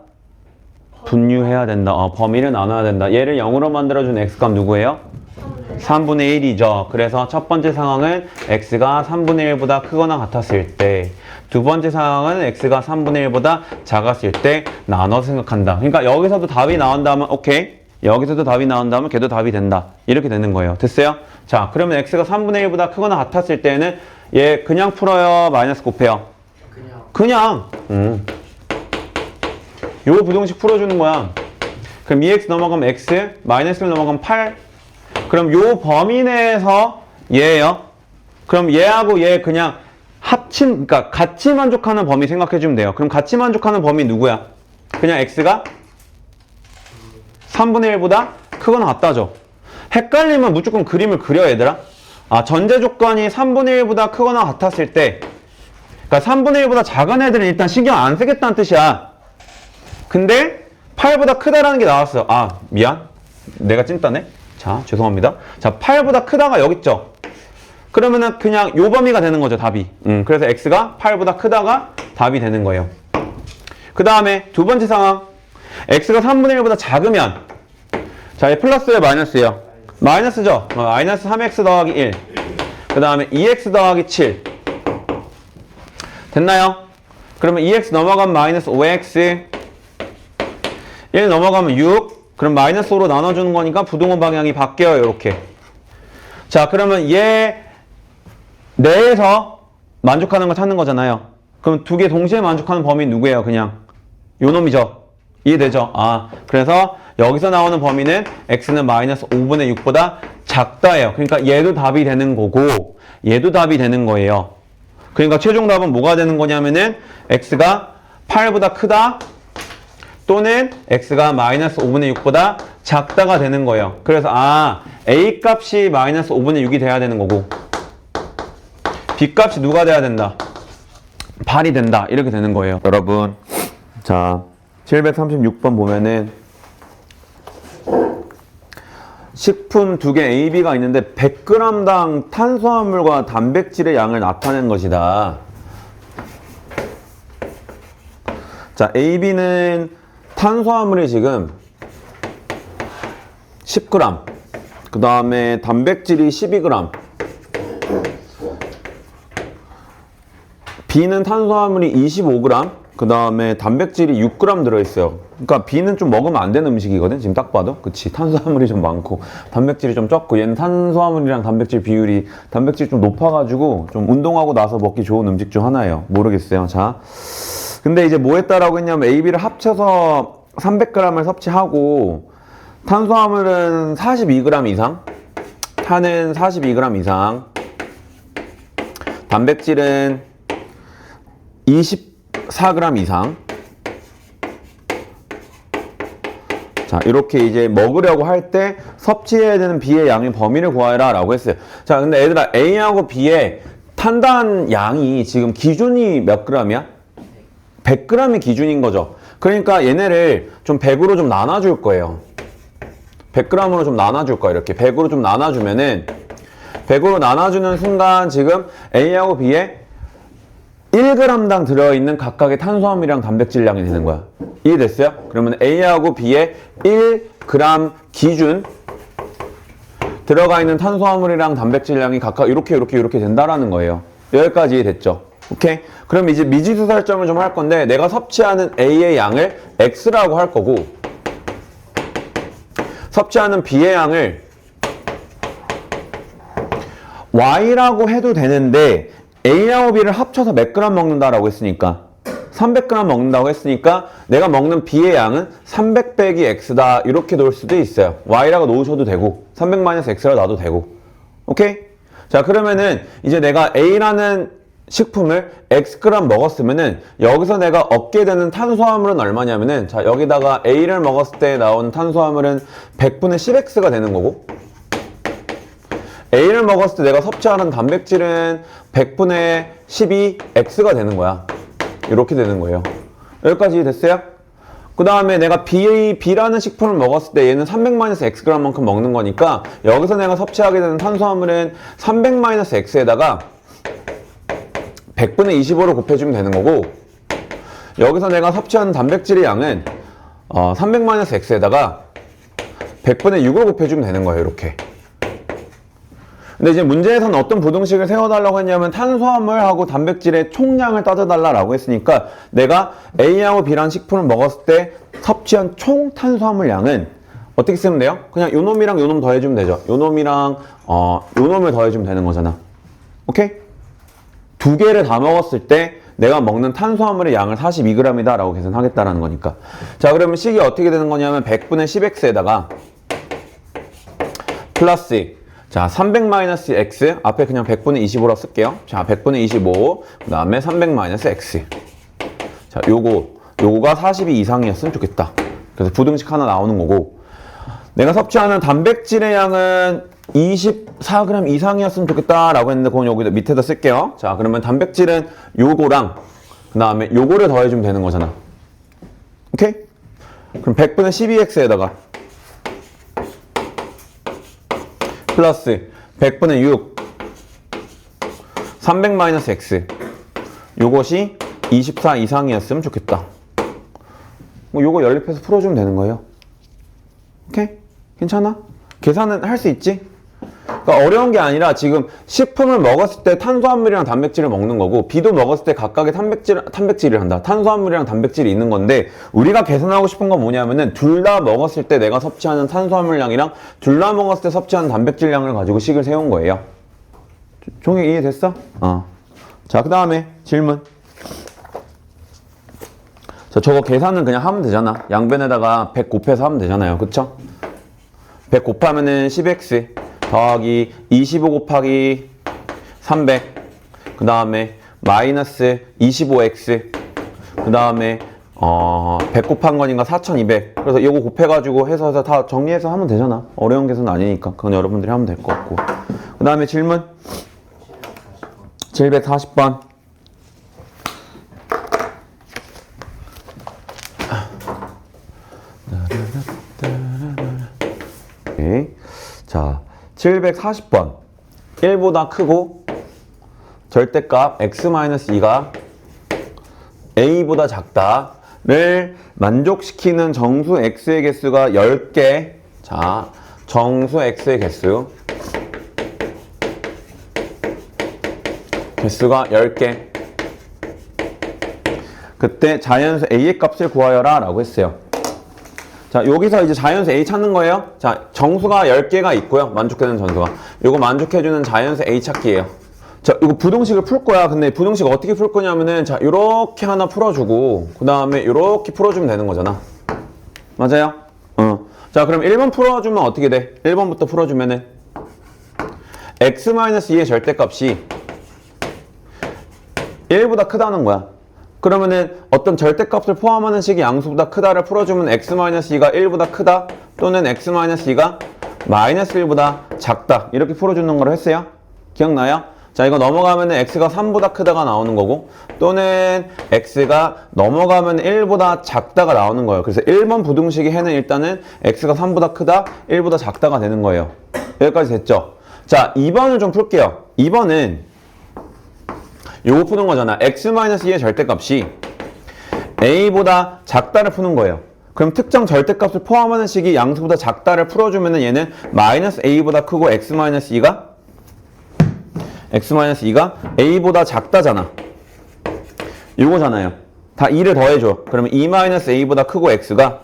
분류해야 된다. 범위를 나눠야 된다. 얘를 0으로 만들어준 x값 누구예요? 3분의 1이죠. 그래서 첫 번째 상황은 x가 3분의 1보다 크거나 같았을 때, 두 번째 상황은 x가 3분의 1보다 작았을 때 나눠 생각한다. 그러니까 여기서도 답이 나온다면 오케이. 여기서도 답이 나온다면 걔도 답이 된다. 이렇게 되는 거예요. 됐어요? 자, 그러면 x가 3분의 1보다 크거나 같았을 때는 얘 그냥 풀어요? 마이너스 곱해요? 그냥. 요 부등식 풀어주는 거야. 그럼 2x 넘어가면 x, 마이너스 1 넘어가면 8. 그럼 요 범위 내에서 얘예요. 그럼 얘하고 얘 그냥 합친, 그러니까 같이 만족하는 범위 생각해주면 돼요. 그럼 같이 만족하는 범위 누구야? 그냥 x가 3분의 1보다 크거나 같다죠. 헷갈리면 무조건 그림을 그려, 얘들아. 아, 전제 조건이 3분의 1보다 크거나 같았을 때, 그러니까 3분의 1보다 작은 애들은 일단 신경 안 쓰겠다는 뜻이야. 근데 8보다 크다라는 게 나왔어. 아, 미안. 내가 찐따네. 자, 죄송합니다. 자, 8보다 크다가 여기 있죠. 그러면은 그냥 요 범위가 되는 거죠, 답이. 그래서 x가 8보다 크다가 답이 되는 거예요. 그 다음에 두 번째 상황. x가 3분의 1보다 작으면, 자, 얘 플러스예요, 마이너스예요? 마이너스죠? 마이너스 3x 더하기 1. 그 다음에 2x 더하기 7. 됐나요? 그러면 2x 넘어가면 마이너스 5x. 1 넘어가면 6. 그럼 마이너스 5로 나눠주는 거니까 부동호 방향이 바뀌어요, 이렇게. 자, 그러면 얘 내에서 만족하는 걸 찾는 거잖아요. 그럼 두 개 동시에 만족하는 범위 누구예요? 그냥 요 놈이죠. 이해되죠? 아, 그래서 여기서 나오는 범위는 x는 마이너스 5분의 6보다 작다예요. 그러니까 얘도 답이 되는 거고 얘도 답이 되는 거예요. 그러니까 최종 답은 뭐가 되는 거냐면은 x가 8보다 크다 또는 x가 마이너스 5분의 6보다 작다가 되는 거예요. 그래서 아, a 값이 마이너스 5분의 6이 돼야 되는 거고 b 값이 누가 돼야 된다? 8이 된다. 이렇게 되는 거예요. 여러분, 자 736번 보면은 식품 두 개 A, B가 있는데 100g당 탄수화물과 단백질의 양을 나타낸 것이다. 자, A, B는 탄수화물이 지금 10g, 그 다음에 단백질이 12g, B는 탄수화물이 25g, 그 다음에 단백질이 6g 들어있어요. 그러니까 B는 좀 먹으면 안 되는 음식이거든, 지금 딱 봐도. 그치? 탄수화물이 좀 많고 단백질이 좀 적고, 얘는 탄수화물이랑 단백질 비율이 단백질이 좀 높아가지고 좀 운동하고 나서 먹기 좋은 음식 중 하나예요. 모르겠어요. 자, 근데 이제 뭐 했다라고 했냐면 A, B를 합쳐서 300g을 섭취하고 탄수화물은 42g 이상, 탄은 42g 이상, 단백질은 24g 이상. 자, 이렇게 이제 먹으려고 할 때 섭취해야 되는 B의 양의 범위를 구하라 라고 했어요. 자, 근데 얘들아, A하고 B의 탄단 양이 지금 기준이 몇 g이야? 100g이 기준인 거죠. 그러니까 얘네를 좀 100으로 좀 나눠줄 거예요. 100g으로 좀 나눠줄 거예요. 이렇게 100으로 좀 나눠주면은 100으로 나눠주는 순간 지금 A하고 B의 1g당 들어있는 각각의 탄수화물이랑 단백질량이 되는 거야. 이해됐어요? 그러면 A하고 B의 1g 기준 들어가 있는 탄수화물이랑 단백질량이 각각 이렇게 된다라는 거예요. 여기까지 이해됐죠? 오케이? 그럼 이제 미지수 설정을 좀 할 건데, 내가 섭취하는 A의 양을 X라고 할 거고 섭취하는 B의 양을 Y라고 해도 되는데, A하고 B를 합쳐서 몇 g 먹는다라고 했으니까 300g 먹는다고 했으니까 내가 먹는 B의 양은 300 빼기 X다, 이렇게 놓을 수도 있어요. Y라고 놓으셔도 되고 300-X라 놔도 되고. 오케이? 자, 그러면은 이제 내가 A라는 식품을 X g 먹었으면은 여기서 내가 얻게 되는 탄수화물은 얼마냐면은, 자, 여기다가 A를 먹었을 때 나온 탄수화물은 100분의 10X가 되는 거고, A를 먹었을 때 내가 섭취하는 단백질은 100분의 12X가 되는 거야. 이렇게 되는 거예요. 여기까지 됐어요? 그 다음에 내가 B라는 식품을 먹었을 때 얘는 300-Xg만큼 먹는 거니까 여기서 내가 섭취하게 되는 탄수화물은 300-X에다가 100분의 25로 곱해주면 되는 거고, 여기서 내가 섭취하는 단백질의 양은 300-X에다가 100분의 6을 곱해주면 되는 거예요. 이렇게. 근데 이제 문제에서는 어떤 부등식을 세워달라고 했냐면 탄수화물하고 단백질의 총량을 따져달라고 했으니까 내가 A하고 B라는 식품을 먹었을 때 섭취한 총 탄수화물 양은 어떻게 쓰면 돼요? 그냥 요 놈이랑 요 놈 더해주면 되죠. 요 놈이랑 요 놈을 더해주면 되는 거잖아. 오케이? 두 개를 다 먹었을 때 내가 먹는 탄수화물의 양을 42g이다 라고 계산하겠다라는 거니까. 자, 그러면 식이 어떻게 되는 거냐면 100분의 10x에다가 플러스, 자, 300-x 앞에 그냥 100분의 25라고 쓸게요. 자, 100분의 25, 그 다음에 300-x. 자, 요거가 42 이상이었으면 좋겠다. 그래서 부등식 하나 나오는 거고, 내가 섭취하는 단백질의 양은 24g 이상이었으면 좋겠다라고 했는데, 그건 여기 밑에다 쓸게요. 자, 그러면 단백질은 요거랑 그 다음에 요거를 더해주면 되는 거잖아. 오케이? 그럼 100분의 12x에다가 플러스 100분의 6 300-x 요것이 24 이상이었으면 좋겠다. 뭐 요거 연립해서 풀어주면 되는 거예요. 오케이? 괜찮아? 계산은 할 수 있지? 그러니까 어려운 게 아니라 지금 식품을 먹었을 때 탄수화물이랑 단백질을 먹는 거고, B도 먹었을 때 각각의 탄백질을 한다. 탄수화물이랑 단백질이 있는 건데, 우리가 계산하고 싶은 건 뭐냐면은 둘 다 먹었을 때 내가 섭취하는 탄수화물량이랑 둘 다 먹었을 때 섭취하는 단백질량을 가지고 식을 세운 거예요. 종이 이해됐어? 자, 그 다음에 질문. 자, 저거 계산은 그냥 하면 되잖아. 양변에다가 100 곱해서 하면 되잖아요. 그쵸? 100 곱하면은 10x 더하기 25 곱하기 300, 그 다음에 마이너스 25x, 그 다음에 100 곱한 거니까 4200. 그래서 이거 곱해가지고 해서 다 정리해서 하면 되잖아. 어려운 계산은 아니니까. 그건 여러분들이 하면 될 것 같고. 그 다음에 질문 740번. 오케이. 자, 740번. 1보다 크고 절대값 x-2가 a보다 작다를 만족시키는 정수 x의 개수가 10개. 자, 정수 x의 개수가 10개. 그때 자연수 a의 값을 구하여라 라고 했어요. 자, 여기서 이제 자연수 A 찾는 거예요. 자, 정수가 10개가 있고요. 만족되는 정수가. 요거 만족해주는 자연수 A 찾기예요. 자, 이거 부등식을 풀 거야. 근데 부등식 어떻게 풀 거냐면은, 자, 요렇게 하나 풀어주고, 그 다음에 요렇게 풀어주면 되는 거잖아. 맞아요? 자, 그럼 1번 풀어주면 어떻게 돼? 1번부터 풀어주면은, x-2의 절대값이 1보다 크다는 거야. 그러면은 어떤 절대값을 포함하는 식이 양수보다 크다를 풀어주면 x-2가 1보다 크다, 또는 x-2가 마이너스 1보다 작다, 이렇게 풀어주는 거로 했어요. 기억나요? 자, 이거 넘어가면은 x가 3보다 크다가 나오는 거고, 또는 x가 넘어가면 1보다 작다가 나오는 거예요. 그래서 1번 부등식의 해는 일단은 x가 3보다 크다, 1보다 작다가 되는 거예요. 여기까지 됐죠? 자, 2번을 좀 풀게요. 2번은 요거 푸는 거잖아. x-2의 절대값이 a보다 작다를 푸는 거예요. 그럼 특정 절대값을 포함하는 식이 양수보다 작다를 풀어주면은 얘는 마이너스 a보다 크고 x-2가 a보다 작다잖아. 요거잖아요. 다 2를 더해줘. 그러면 2-a보다 크고 x가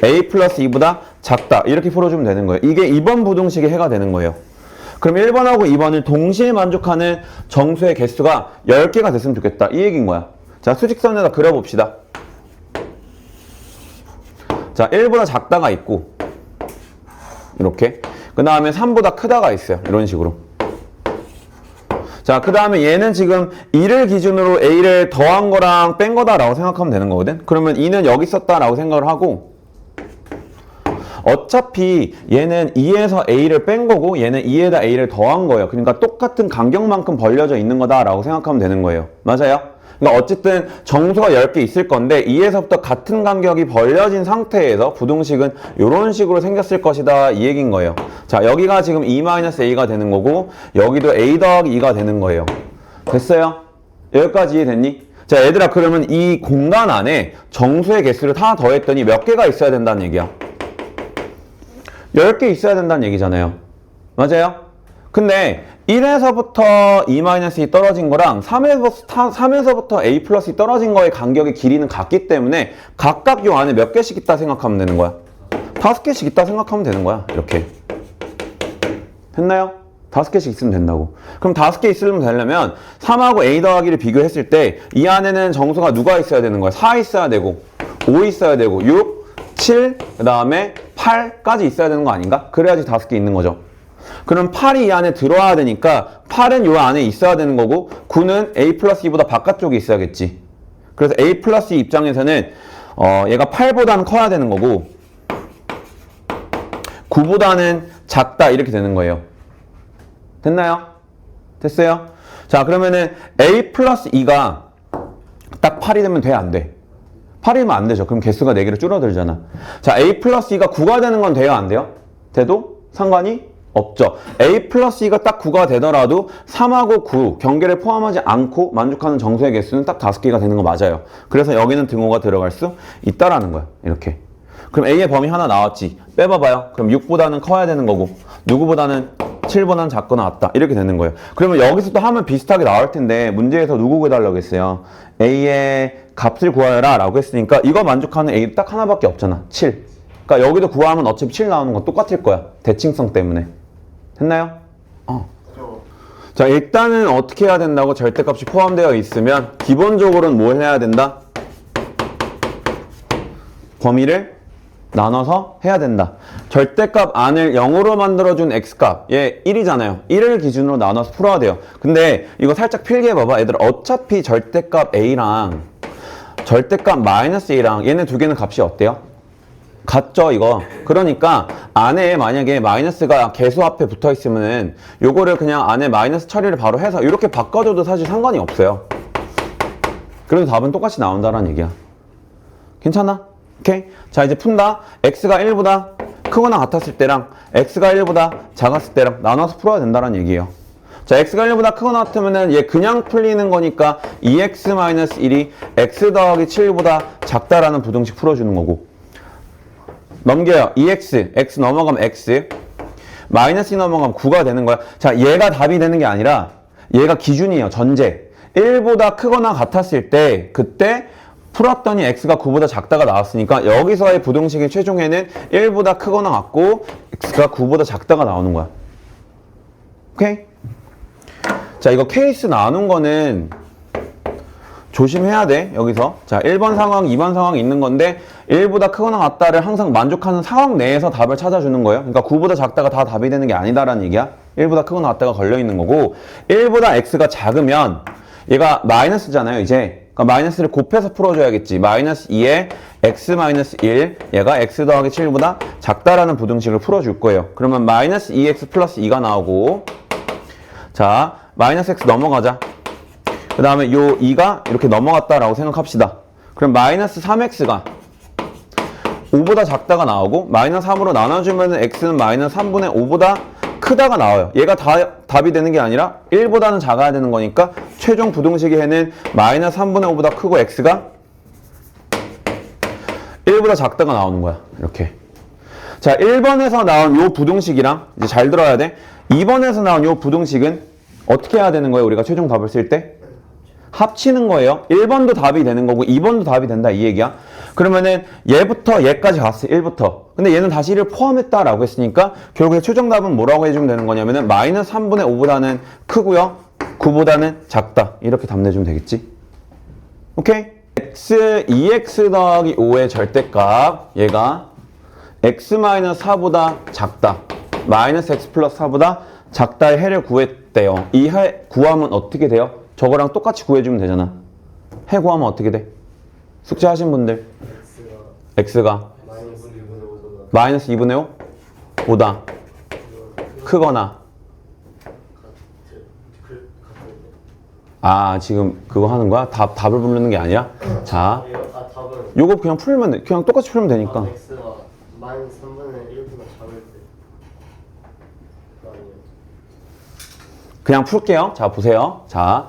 a 플러스 2보다 작다. 이렇게 풀어주면 되는 거예요. 이게 2번 부등식의 해가 되는 거예요. 그럼 1번하고 2번을 동시에 만족하는 정수의 개수가 10개가 됐으면 좋겠다. 이 얘기인 거야. 자, 수직선에다 그려봅시다. 자, 1보다 작다가 있고, 이렇게. 그 다음에 3보다 크다가 있어요. 이런 식으로. 자, 그 다음에 얘는 지금 2를 기준으로 a를 더한 거랑 뺀 거다라고 생각하면 되는 거거든. 그러면 2는 여기 있었다라고 생각을 하고, 어차피 얘는 2에서 a를 뺀 거고 얘는 2에다 a를 더한 거예요. 그러니까 똑같은 간격만큼 벌려져 있는 거다라고 생각하면 되는 거예요. 맞아요? 그러니까 어쨌든 정수가 10개 있을 건데 2에서부터 같은 간격이 벌려진 상태에서 부등식은 이런 식으로 생겼을 것이다, 이 얘기인 거예요. 자, 여기가 지금 2-a가 되는 거고 여기도 a 더하기 2가 되는 거예요. 됐어요? 여기까지 이해됐니? 자, 얘들아, 그러면 이 공간 안에 정수의 개수를 다 더했더니 몇 개가 있어야 된다는 얘기야? 10개 있어야 된다는 얘기잖아요. 맞아요? 근데 1에서부터 2-e 떨어진 거랑 3에서부터 a 플러스 2 떨어진 거의 간격의 길이는 같기 때문에 각각 요 안에 몇 개씩 있다 생각하면 되는 거야. 5개씩 있다 생각하면 되는 거야. 이렇게. 됐나요? 5개씩 있으면 된다고. 그럼 5개 있으면 되려면 3하고 a 더하기를 비교했을 때 이 안에는 정수가 누가 있어야 되는 거야? 4 있어야 되고 5 있어야 되고 6, 7, 그 다음에 8까지 있어야 되는 거 아닌가? 그래야지 5개 있는 거죠. 그럼 8이 이 안에 들어와야 되니까 8은 이 안에 있어야 되는 거고 9는 a 플러스 2보다 바깥쪽에 있어야겠지. 그래서 a 플러스 2 입장에서는 얘가 8보다는 커야 되는 거고 9보다는 작다 이렇게 되는 거예요. 됐나요? 됐어요? 자, 그러면은 a 플러스 2가 딱 8이 되면 돼, 안 돼? 8이면 안 되죠. 그럼 개수가 4개로 줄어들잖아. 자, a 플러스 2가 9가 되는 건 돼요, 안 돼요? 돼도 상관이 없죠. a 플러스 2가 딱 9가 되더라도 3하고 9 경계를 포함하지 않고 만족하는 정수의 개수는 딱 5개가 되는 거 맞아요. 그래서 여기는 등호가 들어갈 수 있다라는 거야. 이렇게. 그럼 a의 범위 하나 나왔지. 빼봐봐요. 그럼 6보다는 커야 되는 거고 누구보다는 7보다는 작거나 같다. 이렇게 되는 거예요. 그러면 여기서 또 하면 비슷하게 나올 텐데 문제에서 누구 구해달라고 했어요? a의 값을 구하여라 라고 했으니까 이거 만족하는 a 딱 하나밖에 없잖아. 7. 그러니까 여기도 구하면 어차피 7 나오는 건 똑같을 거야. 대칭성 때문에. 됐나요? 자, 일단은 어떻게 해야 된다고? 절대값이 포함되어 있으면 기본적으로는 뭘 해야 된다? 범위를 나눠서 해야 된다. 절대값 안을 0으로 만들어준 x값 얘 1이잖아요. 1을 기준으로 나눠서 풀어야 돼요. 근데 이거 살짝 필기해봐봐. 얘들아, 어차피 절대값 a랑 절대값 마이너스 a랑 얘네 두 개는 값이 어때요? 같죠, 이거. 그러니까 안에 만약에 마이너스가 개수 앞에 붙어 있으면은 요거를 그냥 안에 마이너스 처리를 바로 해서 이렇게 바꿔줘도 사실 상관이 없어요. 그래도 답은 똑같이 나온다라는 얘기야. 괜찮아? 오케이? 자, 이제 푼다. x가 1보다 크거나 같았을 때랑 x가 1보다 작았을 때랑 나눠서 풀어야 된다는 얘기예요. 자, x가 1보다 크거나 같으면은 얘 그냥 풀리는 거니까 2x-1이 x 더하기 7보다 작다라는 부등식 풀어주는 거고 넘겨요. 2x, x 넘어가면 x 마이너스 2 넘어가면 9가 되는 거야. 자, 얘가 답이 되는 게 아니라 얘가 기준이에요. 전제 1보다 크거나 같았을 때 그때 풀었더니 x가 9보다 작다가 나왔으니까 여기서의 부등식의 최종에는 1보다 크거나 같고 x가 9보다 작다가 나오는 거야. 오케이? 자, 이거 케이스 나눈 거는 조심해야 돼, 여기서. 자, 1번 상황, 2번 상황이 있는 건데 1보다 크거나 같다를 항상 만족하는 상황 내에서 답을 찾아주는 거예요. 그러니까 9보다 작다가 다 답이 되는 게 아니다라는 얘기야. 1보다 크거나 같다가 걸려있는 거고 1보다 x가 작으면 얘가 마이너스잖아요, 이제. 그러니까 마이너스를 곱해서 풀어줘야겠지. 마이너스 2에 x 마이너스 1 얘가 x 더하기 7보다 작다라는 부등식을 풀어줄 거예요. 그러면 마이너스 2x 플러스 2가 나오고 자, 마이너스 x 넘어가자. 그 다음에 요 2가 이렇게 넘어갔다라고 생각합시다. 그럼 마이너스 3x가 5보다 작다가 나오고 마이너스 3으로 나눠주면 x는 마이너스 3분의 5보다 크다가 나와요. 얘가 답이 되는 게 아니라 1보다는 작아야 되는 거니까 최종 부등식에는 마이너스 3분의 5보다 크고 x가 1보다 작다가 나오는 거야. 이렇게. 자, 1번에서 나온 요 부등식이랑 이제 잘 들어야 돼. 2번에서 나온 요 부등식은 어떻게 해야 되는 거예요? 우리가 최종 답을 쓸 때? 합치는 거예요. 1번도 답이 되는 거고 2번도 답이 된다 이 얘기야. 그러면은 얘부터 얘까지 갔어. 1부터. 근데 얘는 다시 1을 포함했다라고 했으니까 결국에 최종 답은 뭐라고 해주면 되는 거냐면은 마이너스 3분의 5보다는 크고요. 9보다는 작다. 이렇게 답 내주면 되겠지. 오케이? x 2x 더하기 5의 절대값 얘가 x-4보다 작다. 마이너스 x 플러스 4보다 작다의 해를 구했대요. 이 해 구하면 어떻게 돼요? 저거랑 똑같이 구해주면 되잖아. 해 구하면 어떻게 돼? 숙제하신 분들 x가 마이너스 2분의 5보다 크거나 아, 지금 그거 하는 거야? 답을 부르는 게 아니라? 자, 요거 그냥 풀면 돼. 그냥 똑같이 풀면 되니까. x가 마이너스 3분의 1보다 작을 때 그냥 풀게요. 자, 보세요. 자,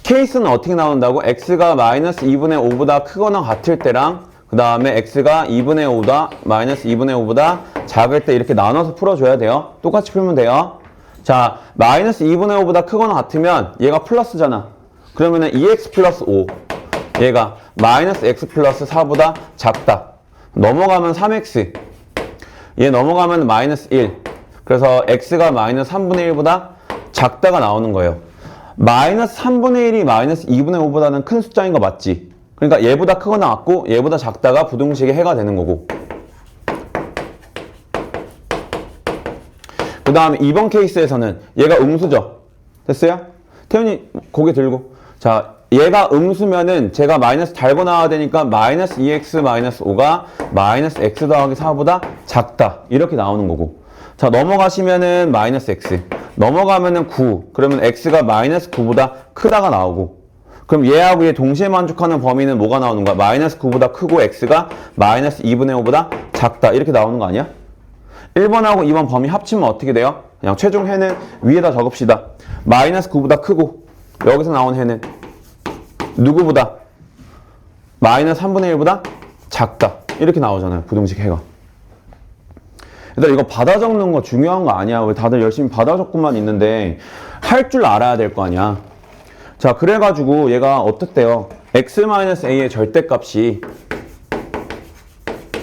케이스는 어떻게 나온다고? x가 마이너스 2분의 5보다 크거나 같을 때랑 그 다음에 x가 2분의 5보다 마이너스 2분의 5보다 작을 때 이렇게 나눠서 풀어줘야 돼요. 똑같이 풀면 돼요. 자, 마이너스 2분의 5보다 크거나 같으면 얘가 플러스잖아. 그러면은 2x 플러스 5 얘가 마이너스 x 플러스 4보다 작다. 넘어가면 3x 얘 넘어가면 마이너스 1 그래서 x가 마이너스 3분의 1보다 작다가 나오는 거예요. 마이너스 3분의 1이 마이너스 2분의 5보다는 큰 숫자인 거 맞지? 그러니까 얘보다 크거나 같고 얘보다 작다가 부등식의 해가 되는 거고. 그 다음에 2번 케이스에서는 얘가 음수죠. 됐어요? 태훈이 고개 들고. 자, 얘가 음수면은 제가 마이너스 달고 나와야 되니까 마이너스 2x 마이너스 5가 마이너스 x 더하기 4보다 작다. 이렇게 나오는 거고. 자, 넘어가시면은 마이너스 x. 넘어가면은 9. 그러면 x가 마이너스 9보다 크다가 나오고. 그럼 얘하고 얘 동시에 만족하는 범위는 뭐가 나오는 거야? 마이너스 9보다 크고 x가 마이너스 2분의 5보다 작다. 이렇게 나오는 거 아니야? 1번하고 2번 범위 합치면 어떻게 돼요? 그냥 최종 해는 위에다 적읍시다. 마이너스 9보다 크고 여기서 나온 해는 누구보다? 마이너스 3분의 1보다 작다. 이렇게 나오잖아요. 부등식 해가. 얘들아 이거 받아 적는 거 중요한 거 아니야. 왜 다들 열심히 받아 적고만 있는데 할 줄 알아야 될 거 아니야. 자, 그래가지고 얘가 어떻대요? x-a의 절대값이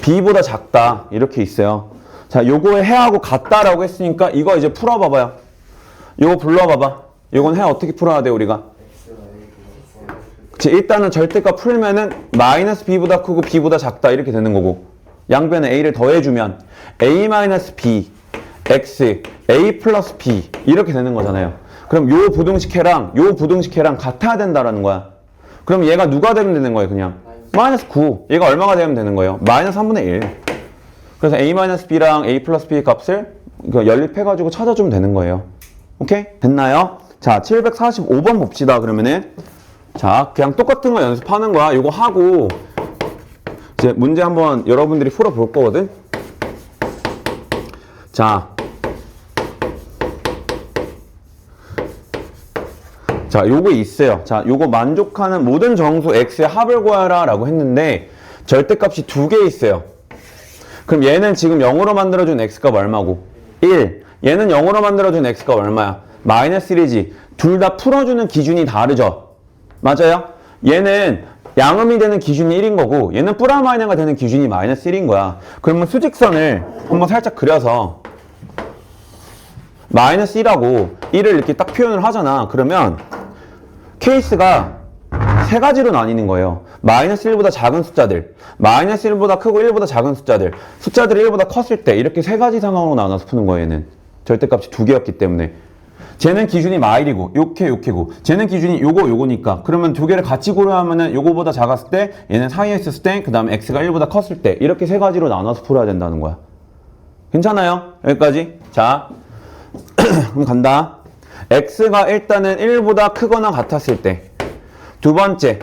b보다 작다. 이렇게 있어요. 자, 요거의 해하고 같다라고 했으니까 이거 이제 풀어봐봐요. 요거 불러봐봐. 요건 해 어떻게 풀어야 돼 우리가? 그치, 일단은 절대값 풀면은 마이너스 b보다 크고 b보다 작다 이렇게 되는 거고, 양변에 a를 더해주면 a 마이너스 b x a 플러스 b 이렇게 되는 거잖아요. 그럼 요 부등식해랑 요 부등식해랑 같아야 된다라는 거야. 그럼 얘가 누가 되면 되는 거예요? 그냥 마이너스 9. 얘가 얼마가 되면 되는 거예요? 마이너스 3분의 1. 그래서 a 마이너스 b랑 a 플러스 b 값을 연립해가지고 찾아주면 되는 거예요. 오케이? 됐나요? 자, 745번 봅시다. 그러면은 자, 그냥 똑같은 거 연습하는 거야. 이거 하고 이제 문제 한번 여러분들이 풀어볼 거거든. 자, 요거 있어요. 자, 요거 만족하는 모든 정수 x의 합을 구하라 라고 했는데 절대값이 두 개 있어요. 그럼 얘는 지금 0으로 만들어준 x값 얼마고? 1. 얘는 0으로 만들어준 x값 얼마야? 마이너스 1이지. 둘 다 풀어주는 기준이 다르죠? 맞아요? 얘는 양음이 되는 기준이 1인 거고 얘는 뿌라마이너가 되는 기준이 마이너스 1인 거야. 그러면 수직선을 한번 살짝 그려서 마이너스 1하고 1을 이렇게 딱 표현을 하잖아. 그러면 케이스가 세 가지로 나뉘는 거예요. 마이너스 1보다 작은 숫자들, 마이너스 1보다 크고 1보다 작은 숫자들, 숫자들이 1보다 컸을 때 이렇게 세 가지 상황으로 나눠서 푸는 거예요. 얘는 절대값이 두 개였기 때문에. 쟤는 기준이 마일이고 요케고 쟤는 기준이 요거니까 그러면 두 개를 같이 고려하면은 요거보다 작았을 때 얘는 사이에 있었을 때 그 다음에 x가 1보다 컸을 때 이렇게 세 가지로 나눠서 풀어야 된다는 거야. 괜찮아요? 여기까지? 자, 그럼 간다. x가 일단은 1보다 크거나 같았을 때, 두 번째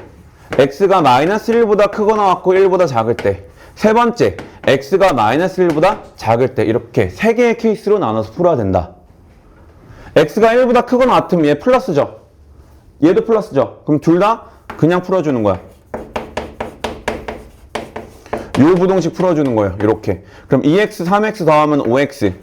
x가 마이너스 1보다 크거나 같고 1보다 작을 때, 세 번째 x가 마이너스 1보다 작을 때 이렇게 세 개의 케이스로 나눠서 풀어야 된다. x가 1보다 크거나 같으면 얘 플러스죠. 얘도 플러스죠. 그럼 둘 다 그냥 풀어주는 거야. 요 부동식 풀어주는 거예요. 이렇게. 그럼 2x, 3x 더하면 5x.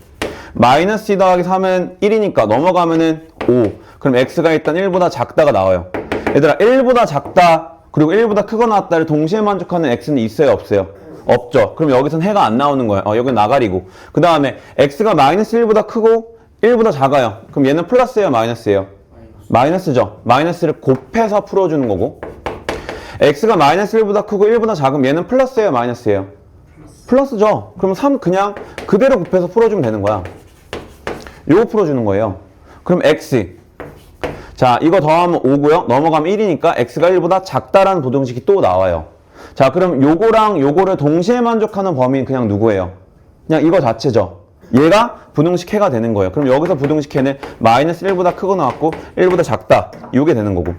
마이너스 2 더하기 3은 1이니까 넘어가면은 5. 그럼 x가 일단 1보다 작다가 나와요. 얘들아 1보다 작다 그리고 1보다 크거나 같다를 동시에 만족하는 x는 있어요? 없어요? 없죠. 그럼 여기선 해가 안 나오는 거야. 여기는 나가리고. 그 다음에 x가 마이너스 1보다 크고 1보다 작아요. 그럼 얘는 플러스예요? 마이너스예요? 마이너스죠. 마이너스를 곱해서 풀어주는 거고, x가 마이너스 1보다 크고 1보다 작으면 얘는 플러스예요? 마이너스예요? 플러스죠. 그럼 3 그냥 그대로 곱해서 풀어주면 되는 거야. 요거 풀어주는 거예요. 그럼 x. 자, 이거 더하면 5고요. 넘어가면 1이니까 x가 1보다 작다라는 부등식이 또 나와요. 자, 그럼 요거랑 요거를 동시에 만족하는 범위는 그냥 누구예요? 그냥 이거 자체죠. 얘가 부등식 해가 되는 거예요. 그럼 여기서 부등식 해는 마이너스 1보다 크거나 같고 1보다 작다. 이게 되는 거고.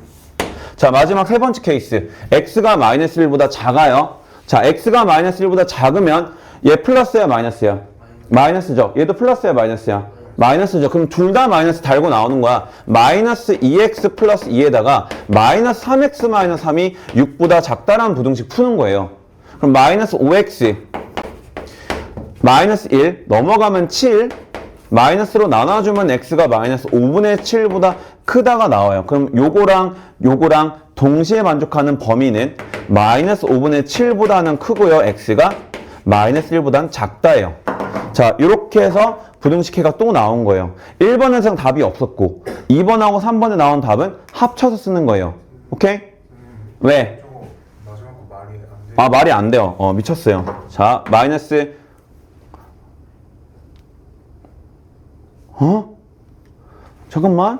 자, 마지막 세 번째 케이스. x가 마이너스 1보다 작아요. 자, x가 마이너스 1보다 작으면 얘 플러스야 마이너스야? 마이너스죠. 얘도 플러스야 마이너스야? 마이너스죠. 그럼 둘 다 마이너스 달고 나오는 거야. 마이너스 2x 플러스 2에다가 마이너스 3x 마이너스 3이 6보다 작다라는 부등식 푸는 거예요. 그럼 마이너스 5x 마이너스 1 넘어가면 7 마이너스로 나눠주면 x가 마이너스 5분의 7보다 크다가 나와요. 그럼 요거랑 동시에 만족하는 범위는 마이너스 5분의 7보다는 크고요. x가 마이너스 1보다는 작다예요. 자, 이렇게 해서 부등식 해가 또 나온 거예요. 1번에서는 답이 없었고 2번하고 3번에 나온 답은 합쳐서 쓰는 거예요. 오케이? 왜? 저거 마지막 거 말이 안 돼. 아, 말이 안 돼요. 미쳤어요. 자, 마이너스 잠깐만.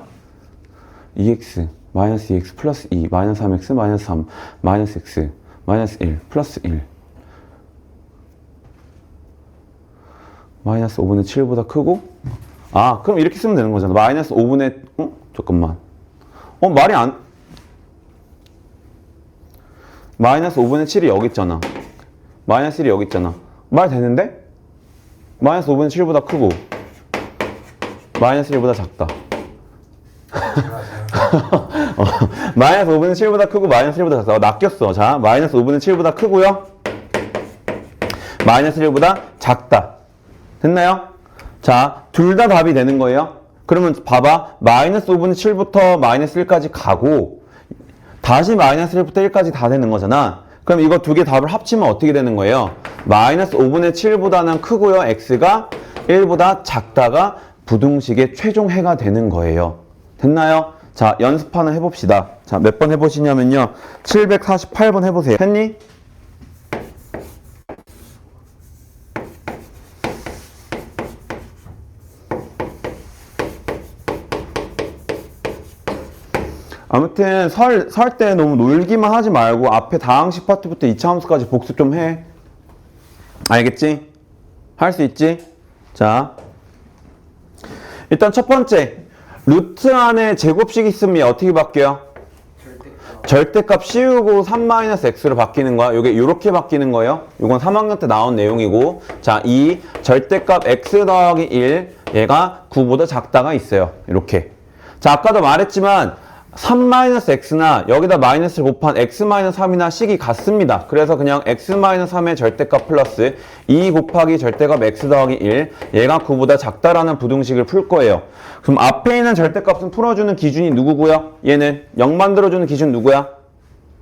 2x 마이너스 2x 플러스 2 마이너스 3x 마이너스 3 마이너스 x 마이너스 1 플러스 1 마이너스 5분의 7보다 크고 그럼 이렇게 쓰면 되는 거잖아. 마이너스 5분의 잠깐만 말이 안 마이너스 5분의 7이 여기 있잖아. 마이너스 1이 여기 있잖아. 말 되는데? 마이너스 5분의 7보다 크고 마이너스 1보다 작다. 마이너스 5분의 7보다 크고 마이너스 1보다 작다. 낚였어. 자, 마이너스 5분의 7보다 크고요. 마이너스 1보다 작다. 됐나요? 자, 둘 다 답이 되는 거예요. 그러면 봐봐. 마이너스 5분의 7부터 마이너스 1까지 가고 다시 마이너스 1부터 1까지 다 되는 거잖아. 그럼 이거 두 개 답을 합치면 어떻게 되는 거예요? 마이너스 5분의 7보다는 크고요. x가 1보다 작다가 부등식의 최종 해가 되는 거예요. 됐나요? 자, 연습 하나 해봅시다. 자, 몇 번 해보시냐면요. 748번 해보세요. 했니? 아무튼 설 때 너무 놀기만 하지 말고 앞에 다항식 파트부터 2차 함수까지 복습 좀 해. 알겠지? 할 수 있지? 자, 일단 첫 번째 루트 안에 제곱식 있으면 어떻게 바뀌어요? 절대값 씌우고 3-x로 바뀌는 거야. 요게 요렇게 바뀌는 거예요. 요건 3학년 때 나온 내용이고, 자, 이 절대값 x 더하기 1 얘가 9보다 작다가 있어요. 이렇게. 자, 아까도 말했지만 3-x나 여기다 마이너스를 곱한 x-3이나 식이 같습니다. 그래서 그냥 x-3의 절대값 플러스 2 곱하기 절대값 x 더하기 1 얘가 9보다 작다라는 부등식을 풀 거예요. 그럼 앞에 있는 절대값은 풀어주는 기준이 누구고요? 얘는 0 만들어주는 기준 누구야?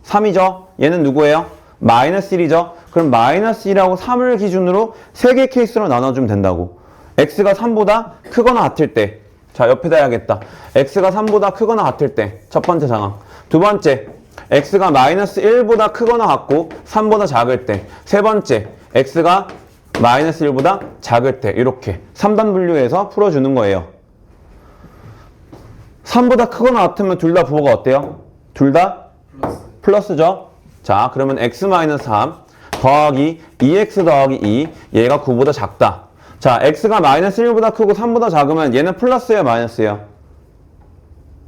3이죠? 얘는 누구예요? 마이너스 1이죠? 그럼 마이너스 1하고 3을 기준으로 3개 케이스로 나눠주면 된다고. x가 3보다 크거나 같을 때, 자, 옆에다 해야겠다. x가 3보다 크거나 같을 때, 첫 번째 상황. 두 번째, x가 마이너스 1보다 크거나 같고 3보다 작을 때. 세 번째, x가 마이너스 1보다 작을 때. 이렇게 3단 분류해서 풀어주는 거예요. 3보다 크거나 같으면 둘 다 부호가 어때요? 둘 다 플러스죠? 자, 그러면 x-3 더하기 2x 더하기 2 얘가 9보다 작다. 자, x가 마이너스 1보다 크고 3보다 작으면 얘는 플러스예요, 마이너스예요?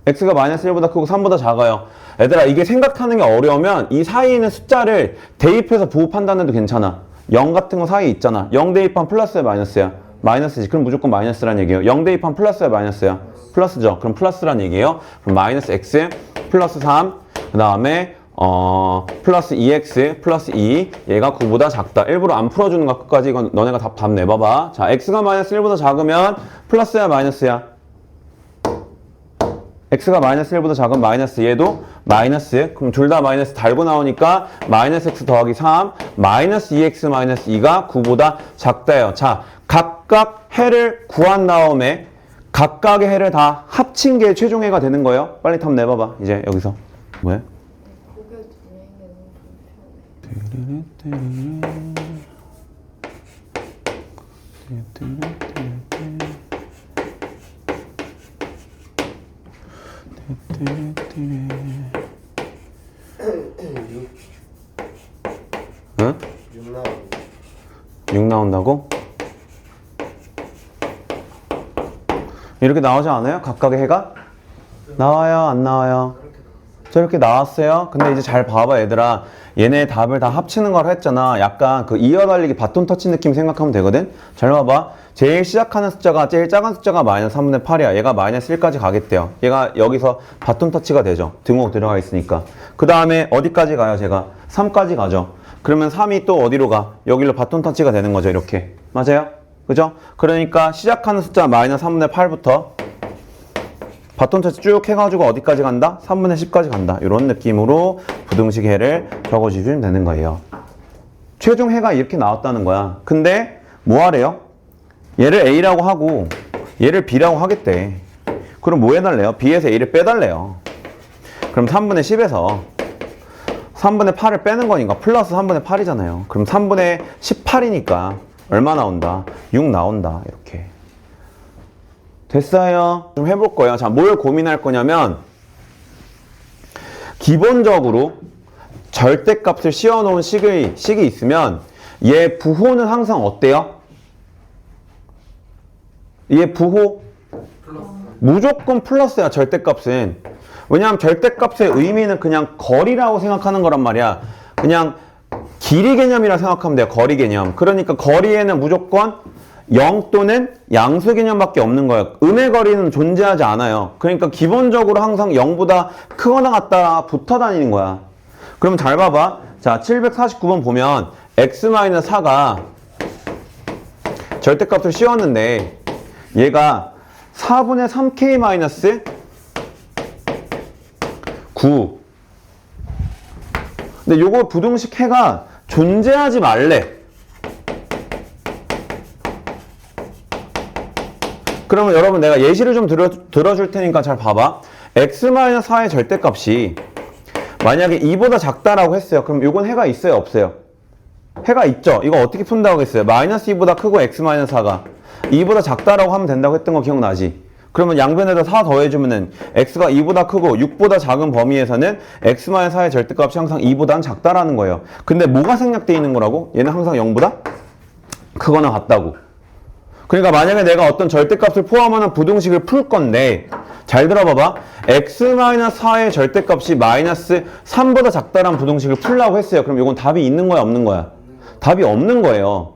x가 마이너스 1보다 크고 3보다 작아요. 얘들아, 이게 생각하는 게 어려우면 이 사이에 있는 숫자를 대입해서 부호 판단해도 괜찮아. 0 같은 거 사이에 있잖아. 0 대입하면 플러스야, 마이너스야? 마이너스지. 그럼 무조건 마이너스란 얘기예요. 0 대입하면 플러스야, 마이너스야? 플러스죠. 그럼 플러스란 얘기예요. 그럼 마이너스 x 플러스 3 그 다음에 플러스 2x 플러스 2 얘가 9보다 작다. 일부러 안 풀어주는 거 끝까지. 이건 너네가 답 내봐봐. 자, x가 마이너스 1보다 작으면 플러스야, 마이너스야? x가 마이너스 1보다 작으면 마이너스, 얘도 마이너스. 그럼 둘 다 마이너스 달고 나오니까 마이너스 x 더하기 3 마이너스 2x 마이너스 2가 9보다 작다예요. 자, 각각 해를 구한 다음에 각각의 해를 다 합친 게 최종 해가 되는 거예요. 빨리 답 내봐봐. 이제 여기서. 뭐야? 고개 진행이 너무 응? 6 나오고 6 나온다고? 이렇게 나오지 않아요? 각각의 해가? 나와요? 안 나와요? 저렇게 나왔어요? 근데 이제 잘 봐봐, 얘들아. 얘네 답을 다 합치는 걸 했잖아. 약간 그 이어달리기 바톤 터치 느낌 생각하면 되거든? 잘 봐봐. 제일 시작하는 숫자가, 제일 작은 숫자가 마이너스 3분의 8이야. 얘가 마이너스 1까지 가겠대요. 얘가 여기서 바톤 터치가 되죠. 등호 들어가 있으니까. 그 다음에 어디까지 가요, 제가? 3까지 가죠. 그러면 3이 또 어디로 가? 여기로 바톤 터치가 되는 거죠, 이렇게. 맞아요? 그죠? 그러니까 시작하는 숫자 마이너스 3분의 8부터 바톤 터치 쭉 해가지고 어디까지 간다? 3분의 10까지 간다. 이런 느낌으로 부등식 해를 적어주시면 되는 거예요. 최종 해가 이렇게 나왔다는 거야. 근데 뭐 하래요? 얘를 A라고 하고 얘를 B라고 하겠대. 그럼 뭐 해달래요? B에서 A를 빼달래요. 그럼 3분의 10에서 3분의 8을 빼는 거니까 플러스 3분의 8이잖아요. 그럼 3분의 18이니까 얼마 나온다? 6 나온다. 이렇게. 됐어요? 좀 해볼 거예요. 자, 뭘 고민할 거냐면 기본적으로 절대값을 씌워놓은 식이 있으면 얘 부호는 항상 어때요? 얘 부호 무조건 플러스야. 절대값은. 왜냐하면 절대값의 의미는 그냥 거리라고 생각하는 거란 말이야. 그냥 길이 개념이라 생각하면 돼요. 거리 개념. 그러니까 거리에는 무조건 0 또는 양수 개념밖에 없는 거예요. 음의 거리는 존재하지 않아요. 그러니까 기본적으로 항상 0보다 크거나 같다 붙어 다니는 거야. 그럼 잘 봐봐. 자, 749번 보면 x-4가 절대값을 씌웠는데 얘가 4분의 3k-9 근데 요거 부등식 해가 존재하지 말래. 그러면 여러분 내가 예시를 좀 들어줄 테니까 잘 봐봐. x-4의 절대값이 만약에 2보다 작다라고 했어요. 그럼 요건 해가 있어요? 없어요? 해가 있죠? 이거 어떻게 푼다고 했어요? 마이너스 2보다 크고 x-4가 2보다 작다라고 하면 된다고 했던 거 기억나지? 그러면 양변에다 4 더해주면은 x가 2보다 크고 6보다 작은 범위에서는 x-4의 절대값이 항상 2보다는 작다라는 거예요. 근데 뭐가 생략되어 있는 거라고? 얘는 항상 0보다 크거나 같다고. 그러니까 만약에 내가 어떤 절대값을 포함하는 부등식을 풀 건데 잘 들어봐봐. x-4의 절대값이 마이너스 3보다 작다란 부등식을 풀라고 했어요. 그럼 이건 답이 있는 거야 없는 거야? 답이 없는 거예요.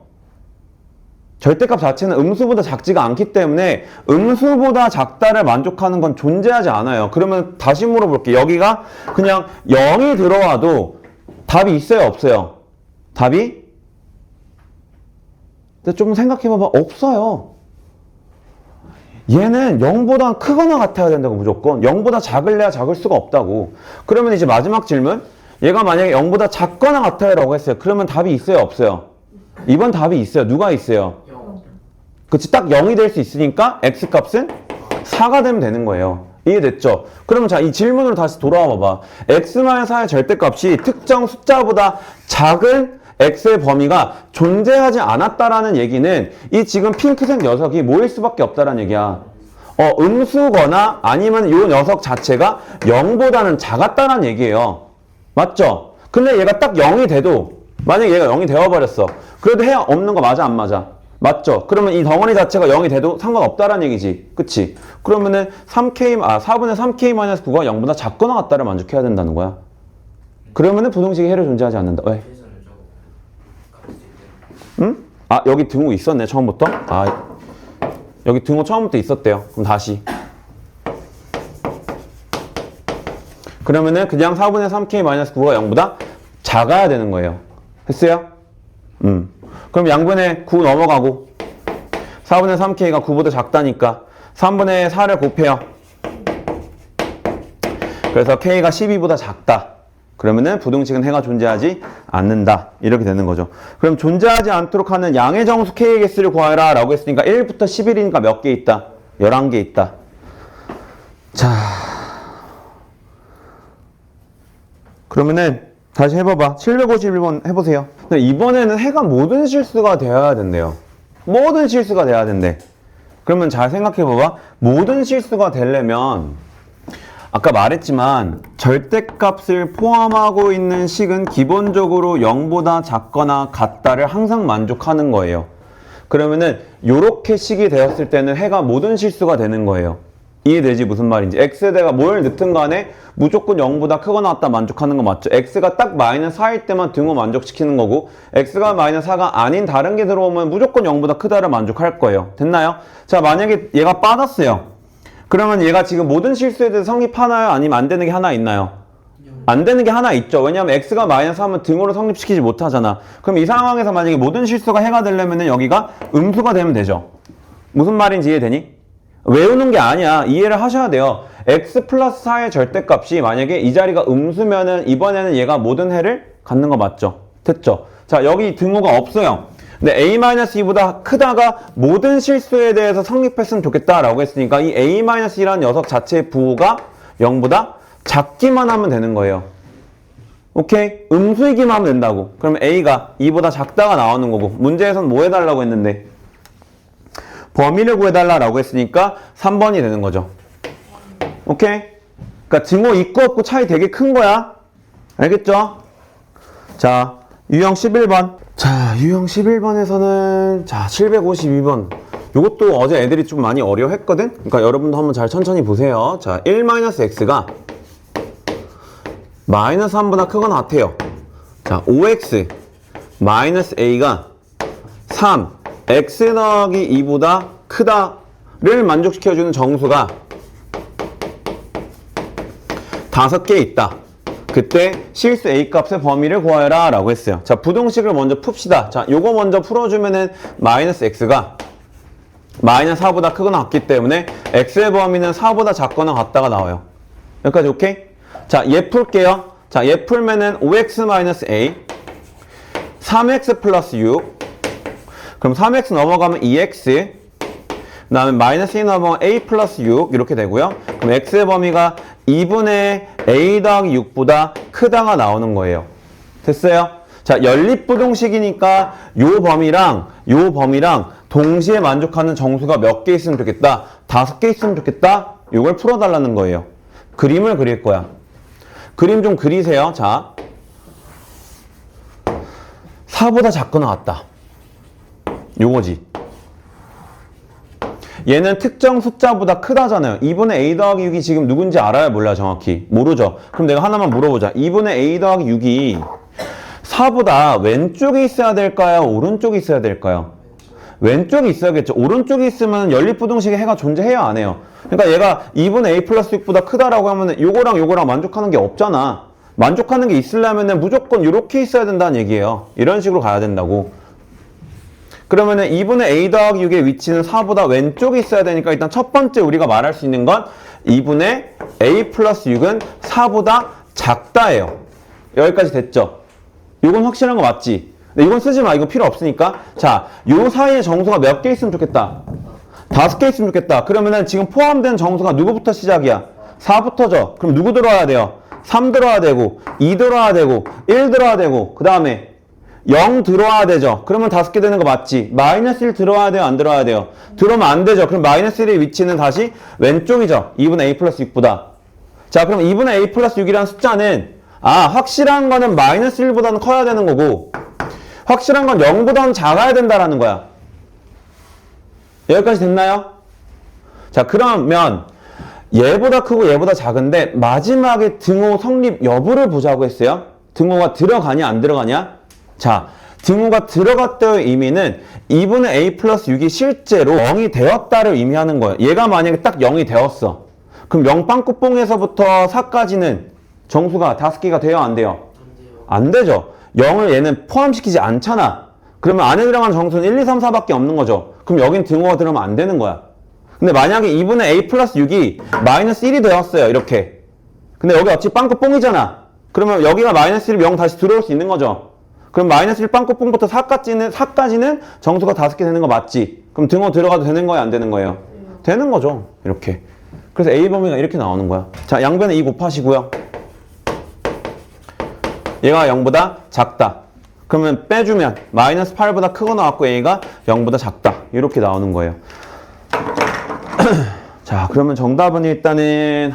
절대값 자체는 음수보다 작지가 않기 때문에 음수보다 작다를 만족하는 건 존재하지 않아요. 그러면 다시 물어볼게. 여기가 그냥 0이 들어와도 답이 있어요 없어요? 답이? 근데 좀 생각해봐봐. 없어요. 얘는 0보다 크거나 같아야 된다고 무조건. 0보다 작을래야 작을 수가 없다고. 그러면 이제 마지막 질문. 얘가 만약에 0보다 작거나 같아요 라고 했어요. 그러면 답이 있어요 없어요? 이번 답이 있어요. 누가 있어요? 그치, 딱 0이 될 수 있으니까 x값은 4가 되면 되는 거예요. 이해됐죠? 그러면 자, 이 질문으로 다시 돌아와 봐봐. x-4의 절대값이 특정 숫자보다 작은 x의 범위가 존재하지 않았다라는 얘기는 이 지금 핑크색 녀석이 뭐일 수밖에 없다라는 얘기야. 음수거나 아니면 이 녀석 자체가 0보다는 작았다는 얘기예요. 맞죠? 근데 얘가 딱 0이 돼도 만약에 얘가 0이 되어버렸어. 그래도 해야 없는 거 맞아 안 맞아? 맞죠? 그러면 이 덩어리 자체가 0이 돼도 상관없다라는 얘기지. 그치? 그러면은 4분의 3k-9가 0보다 작거나 같다를 만족해야 된다는 거야. 그러면은 부등식의 해를 존재하지 않는다. 왜? 응? 아, 여기 등호 있었네, 처음부터? 아, 여기 등호 처음부터 있었대요. 그럼 다시. 그러면은 그냥 4분의 3k-9가 0보다 작아야 되는 거예요. 했어요? 그럼 양변에 9 넘어가고 4분의 3k가 9보다 작다니까 3분의 4를 곱해요. 그래서 k가 12보다 작다. 그러면은 부등식은 해가 존재하지 않는다. 이렇게 되는 거죠. 그럼 존재하지 않도록 하는 양의 정수 k의 개수를 구하라 라고 했으니까 1부터 11이니까 몇 개 있다? 11개 있다. 자, 그러면은 다시 해봐봐. 751번 해보세요. 근데 이번에는 해가 모든 실수가 되어야 된대요. 모든 실수가 돼야 된대. 그러면 잘 생각해봐봐. 모든 실수가 되려면 아까 말했지만 절대값을 포함하고 있는 식은 기본적으로 0보다 작거나 같다를 항상 만족하는 거예요. 그러면은 요렇게 식이 되었을 때는 해가 모든 실수가 되는 거예요. 이해되지? 무슨 말인지. x에 내가 뭘 넣든 간에 무조건 0보다 크거나 같다 만족하는 거 맞죠? x가 딱 마이너스 4일 때만 등호 만족시키는 거고 x가 마이너스 4가 아닌 다른 게 들어오면 무조건 0보다 크다를 만족할 거예요. 됐나요? 자, 만약에 얘가 빠졌어요. 그러면 얘가 지금 모든 실수에 대해서 성립하나요? 아니면 안 되는 게 하나 있나요? 안 되는 게 하나 있죠. 왜냐하면 x가 마이너스 하면 등호로 성립시키지 못하잖아. 그럼 이 상황에서 만약에 모든 실수가 해가 되려면 여기가 음수가 되면 되죠. 무슨 말인지 이해되니? 외우는 게 아니야. 이해를 하셔야 돼요. x 플러스 4의 절대값이 만약에 이 자리가 음수면은 이번에는 얘가 모든 해를 갖는 거 맞죠? 됐죠? 자, 여기 등호가 없어요. 근데 a-2보다 크다가 모든 실수에 대해서 성립했으면 좋겠다라고 했으니까 이 a-2라는 녀석 자체의 부호가 0보다 작기만 하면 되는 거예요. 오케이? 음수이기만 하면 된다고. 그러면 a가 2보다 작다가 나오는 거고 문제에선 뭐 해달라고 했는데 범위를 구해달라고 했으니까 3번이 되는 거죠. 오케이? 그러니까 증오 있고 없고 차이 되게 큰 거야. 알겠죠? 자, 유형 11번. 자, 유형 11번에서는 자, 752번. 요것도 어제 애들이 좀 많이 어려워했거든? 그러니까 여러분도 한번 잘 천천히 보세요. 자, 1-x가 마이너스 3보다 크거나 같아요. 자, 5x 마이너스 a가 3, x 더하기 2보다 크다를 만족시켜주는 정수가 5개 있다. 그때 실수 a 값의 범위를 구하여라 라고 했어요. 자, 부동식을 먼저 풉시다. 자, 요거 먼저 풀어주면은 마이너스 x가 마이너스 4보다 크거나 같기 때문에 x의 범위는 4보다 작거나 같다가 나와요. 여기까지 오케이? 자, 얘 풀게요. 자, 얘 풀면은 5x 마이너스 a 3x 플러스 6 그럼 3x 넘어가면 2x 그 다음에 마이너스 2 넘어가면 a 플러스 6 이렇게 되고요. 그럼 x의 범위가 2분의 a 더하기 6보다 크다가 나오는 거예요. 됐어요? 자, 연립부동식이니까 요 범위랑 동시에 만족하는 정수가 몇 개 있으면 좋겠다? 5개 있으면 좋겠다? 이걸 풀어달라는 거예요. 그림을 그릴 거야. 그림 좀 그리세요. 자, 4보다 작거나 같다. 요거지. 얘는 특정 숫자보다 크다잖아요. 2분의 a 더하기 6이 지금 누군지 알아요? 몰라요? 정확히? 모르죠? 그럼 내가 하나만 물어보자. 2분의 a 더하기 6이 4보다 왼쪽에 있어야 될까요? 오른쪽에 있어야 될까요? 왼쪽에 있어야겠죠. 오른쪽에 있으면 연립부동식의 해가 존재해야 안 해요. 그러니까 얘가 2분의 a 플러스 6보다 크다라고 하면 요거랑 만족하는 게 없잖아. 만족하는 게 있으려면 무조건 이렇게 있어야 된다는 얘기예요. 이런 식으로 가야 된다고. 그러면은 2분의 a 더하기 6의 위치는 4보다 왼쪽에 있어야 되니까 일단 첫 번째 우리가 말할 수 있는 건 2분의 a 플러스 6은 4보다 작다예요. 여기까지 됐죠? 이건 확실한 거 맞지? 근데 이건 쓰지 마. 이거 필요 없으니까. 자, 요 사이에 정수가 몇 개 있으면 좋겠다? 5개 있으면 좋겠다. 그러면은 지금 포함된 정수가 누구부터 시작이야? 4부터죠. 그럼 누구 들어와야 돼요? 3 들어와야 되고 2 들어와야 되고 1 들어와야 되고 그 다음에 0 들어와야 되죠. 그러면 5개 되는 거 맞지? 마이너스 1 들어와야 돼요? 안 들어와야 돼요? 들어오면 안 되죠. 그럼 마이너스 1의 위치는 다시 왼쪽이죠. 2분의 a 플러스 6보다. 자, 그럼 2분의 a 플러스 6이라는 숫자는 확실한 거는 마이너스 1보다는 커야 되는 거고 확실한 건 0보다는 작아야 된다라는 거야. 여기까지 됐나요? 자, 그러면 얘보다 크고 얘보다 작은데 마지막에 등호 성립 여부를 보자고 했어요. 등호가 들어가냐 안 들어가냐? 자, 등호가 들어갔다의 의미는 2분의 a 플러스 6이 실제로 0이 되었다를 의미하는 거예요. 얘가 만약에 딱 0이 되었어. 그럼 0 빵꾸뽕에서부터 4까지는 정수가 5개가 돼요? 안 돼요? 안 되죠. 0을 얘는 포함시키지 않잖아. 그러면 안에 들어간 정수는 1, 2, 3, 4밖에 없는 거죠. 그럼 여긴 등호가 들어가면 안 되는 거야. 근데 만약에 2분의 a 플러스 6이 마이너스 1이 되었어요. 이렇게. 근데 여기 어차피 빵꾸뽕이잖아. 그러면 여기가 마이너스 1이면 0 다시 들어올 수 있는 거죠. 그럼 마이너스 1 빵꾸뽕부터 4까지는 정수가 5개 되는 거 맞지? 그럼 등호 들어가도 되는 거예요? 안 되는 거예요? 되는 거죠. 이렇게. 그래서 a 범위가 이렇게 나오는 거야. 자, 양변에 2 곱하시고요. 얘가 0보다 작다. 그러면 빼주면 마이너스 8보다 크거나 같고 a가 0보다 작다. 이렇게 나오는 거예요. 자, 그러면 정답은 일단은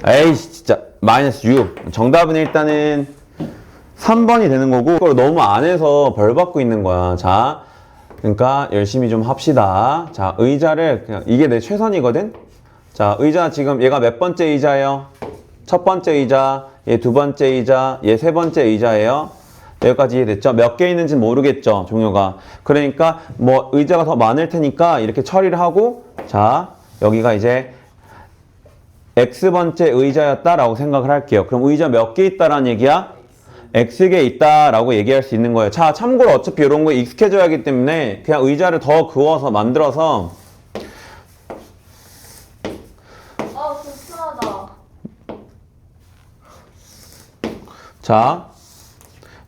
에이씨 진짜 마이너스 6. 정답은 일단은 3번이 되는 거고 그걸 너무 안 해서 벌 받고 있는 거야. 자, 그러니까 열심히 좀 합시다. 자, 의자를 그냥 이게 내 최선이거든. 자, 의자 지금 얘가 몇 번째 의자예요? 첫 번째 의자, 얘 두 번째 의자, 얘 세 번째 의자예요. 여기까지 이해됐죠? 몇 개 있는지는 모르겠죠, 종료가. 그러니까 뭐 의자가 더 많을 테니까 이렇게 처리를 하고, 자, 여기가 이제 X번째 의자였다라고 생각을 할게요. 그럼 의자 몇 개 있다라는 얘기야? X개 있다라고 얘기할 수 있는 거예요. 자, 참고로 어차피 이런 거에 익숙해져야 하기 때문에 그냥 의자를 더 그어서 만들어서 불편하다. 자,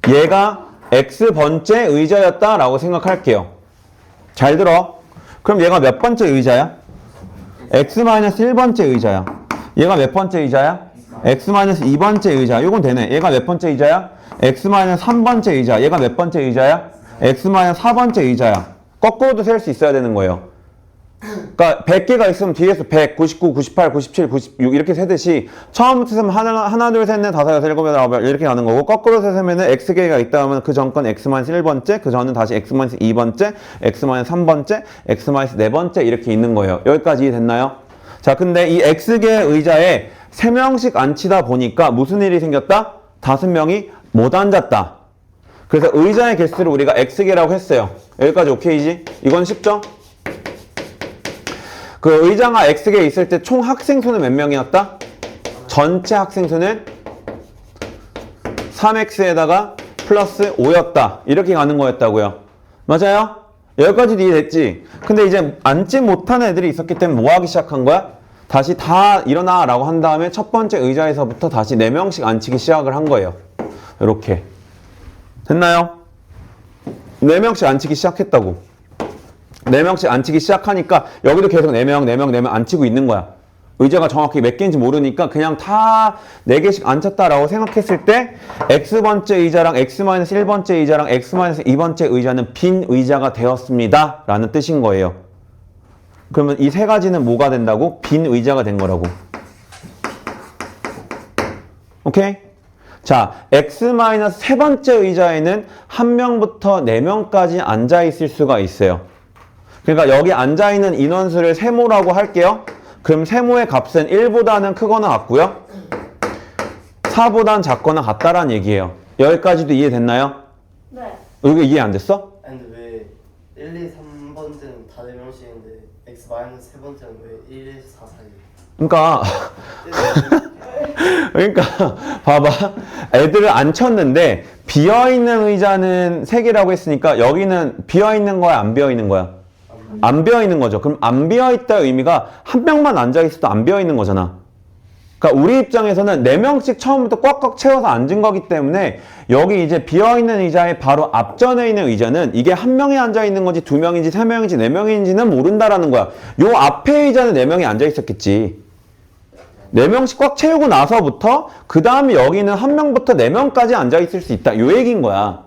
얘가 X번째 의자였다라고 생각할게요. 잘 들어. 그럼 얘가 몇 번째 의자야? X-1번째 의자야. 얘가 몇 번째 의자야? X-2번째 의자. 이건 되네. 얘가 몇 번째 의자야? X-3번째 의자. 얘가 몇 번째 의자야? X-4번째 의자야. 거꾸로도 셀 수 있어야 되는 거예요. 그러니까 100개가 있으면 뒤에서 100, 99, 98, 97, 96 이렇게 세듯이 처음부터 세면 하나, 둘, 셋, 넷, 다섯, 여섯, 일곱, 여덟, 아홉 이렇게 가는 거고 거꾸로 세면은 X개가 있다 하면 그 전 건 X-1번째, 그 전은 다시 X-2번째, X-3번째, X-4번째 이렇게 있는 거예요. 여기까지 이해됐나요? 자, 근데 이 X개 의자에 3명씩 앉히다 보니까 무슨 일이 생겼다? 5명이 못 앉았다. 그래서 의자의 개수를 우리가 X개라고 했어요. 여기까지 오케이지? 이건 쉽죠? 그 의자가 X개에 있을 때 총 학생 수는 몇 명이었다? 전체 학생 수는 3X에다가 플러스 5였다. 이렇게 가는 거였다고요. 맞아요? 여기까지도 이해됐지? 근데 이제 앉지 못한 애들이 있었기 때문에 뭐 하기 시작한 거야? 다시 다 일어나 라고 한 다음에 첫 번째 의자에서부터 다시 4명씩 앉히기 시작을 한 거예요. 이렇게. 됐나요? 4명씩 앉히기 시작했다고. 4명씩 앉히기 시작하니까 여기도 계속 4명 앉히고 있는 거야. 의자가 정확히 몇 개인지 모르니까 그냥 다 4개씩 앉혔다라고 생각했을 때 X번째 의자랑 X-1번째 의자랑 X-2번째 의자는 빈 의자가 되었습니다. 라는 뜻인 거예요. 그러면 이 세 가지는 뭐가 된다고? 빈 의자가 된 거라고. 오케이? 자, X-3번째 의자에는 1명부터 4명까지 앉아있을 수가 있어요. 그러니까 여기 앉아있는 인원수를 세모라고 할게요. 그럼 세모의 값은 1보다는 크거나 같고요. 4보다는 작거나 같다라는 얘기예요. 여기까지도 이해됐나요? 네. 여기 이해 안 됐어? 아니 근데 왜 1, 2, 3번째는 다 4명씩인데 X-3번째는 왜 1, 2, 4, 4이? 그러니까 봐봐. 애들을 앉혔는데 비어있는 의자는 3개라고 했으니까 여기는 비어있는 거야 안 비어있는 거야? 안 비어있는 거죠. 그럼 안 비어있다 의미가 1명만 앉아있어도 안 비어있는 거잖아. 그러니까 우리 입장에서는 4명씩 처음부터 꽉꽉 채워서 앉은 거기 때문에 여기 이제 비어있는 의자의 바로 앞전에 있는 의자는 이게 1명이 앉아있는 건지 2명인지 3명인지 4명인지는 모른다라는 거야. 요 앞에 의자는 4명이 앉아있었겠지. 4명씩 꽉 채우고 나서부터 그 다음에 여기는 1명부터 4명까지 앉아있을 수 있다. 요 얘기인 거야.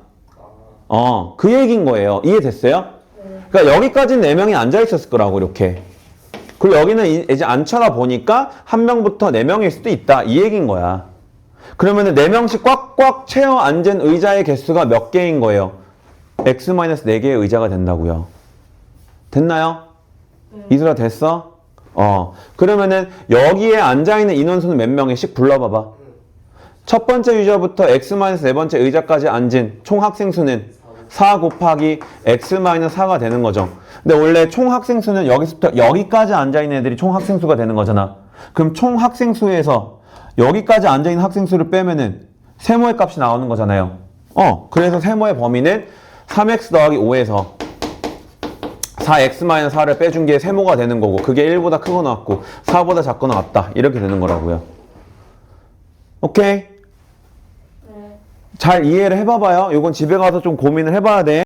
그 얘기인 거예요. 이해됐어요? 그러니까 여기까지는 4명이 앉아있었을 거라고 이렇게. 그리고 여기는 이제 앉혀다 보니까 1명부터 4명일 수도 있다. 이 얘기인 거야. 그러면은 4명씩 꽉꽉 채워 앉은 의자의 개수가 몇 개인 거예요? X-4개의 의자가 된다고요. 됐나요? 이슬아 됐어? 그러면은 여기에 앉아있는 인원수는 몇 명씩 불러봐봐. 첫 번째 의자부터 X-4번째 의자까지 앉은 총 학생 수는 4 곱하기 X-4가 되는 거죠. 근데 원래 총 학생 수는 여기서부터 여기까지 앉아있는 애들이 총 학생 수가 되는 거잖아. 그럼 총 학생 수에서 여기까지 앉아있는 학생 수를 빼면은 세모의 값이 나오는 거잖아요. 그래서 세모의 범위는 3X 더하기 5에서 4X-4를 빼준 게 세모가 되는 거고 그게 1보다 크거나 같고 4보다 작거나 같다. 이렇게 되는 거라고요. 오케이? 잘 이해를 해봐봐요. 이건 집에 가서 좀 고민을 해봐야 돼.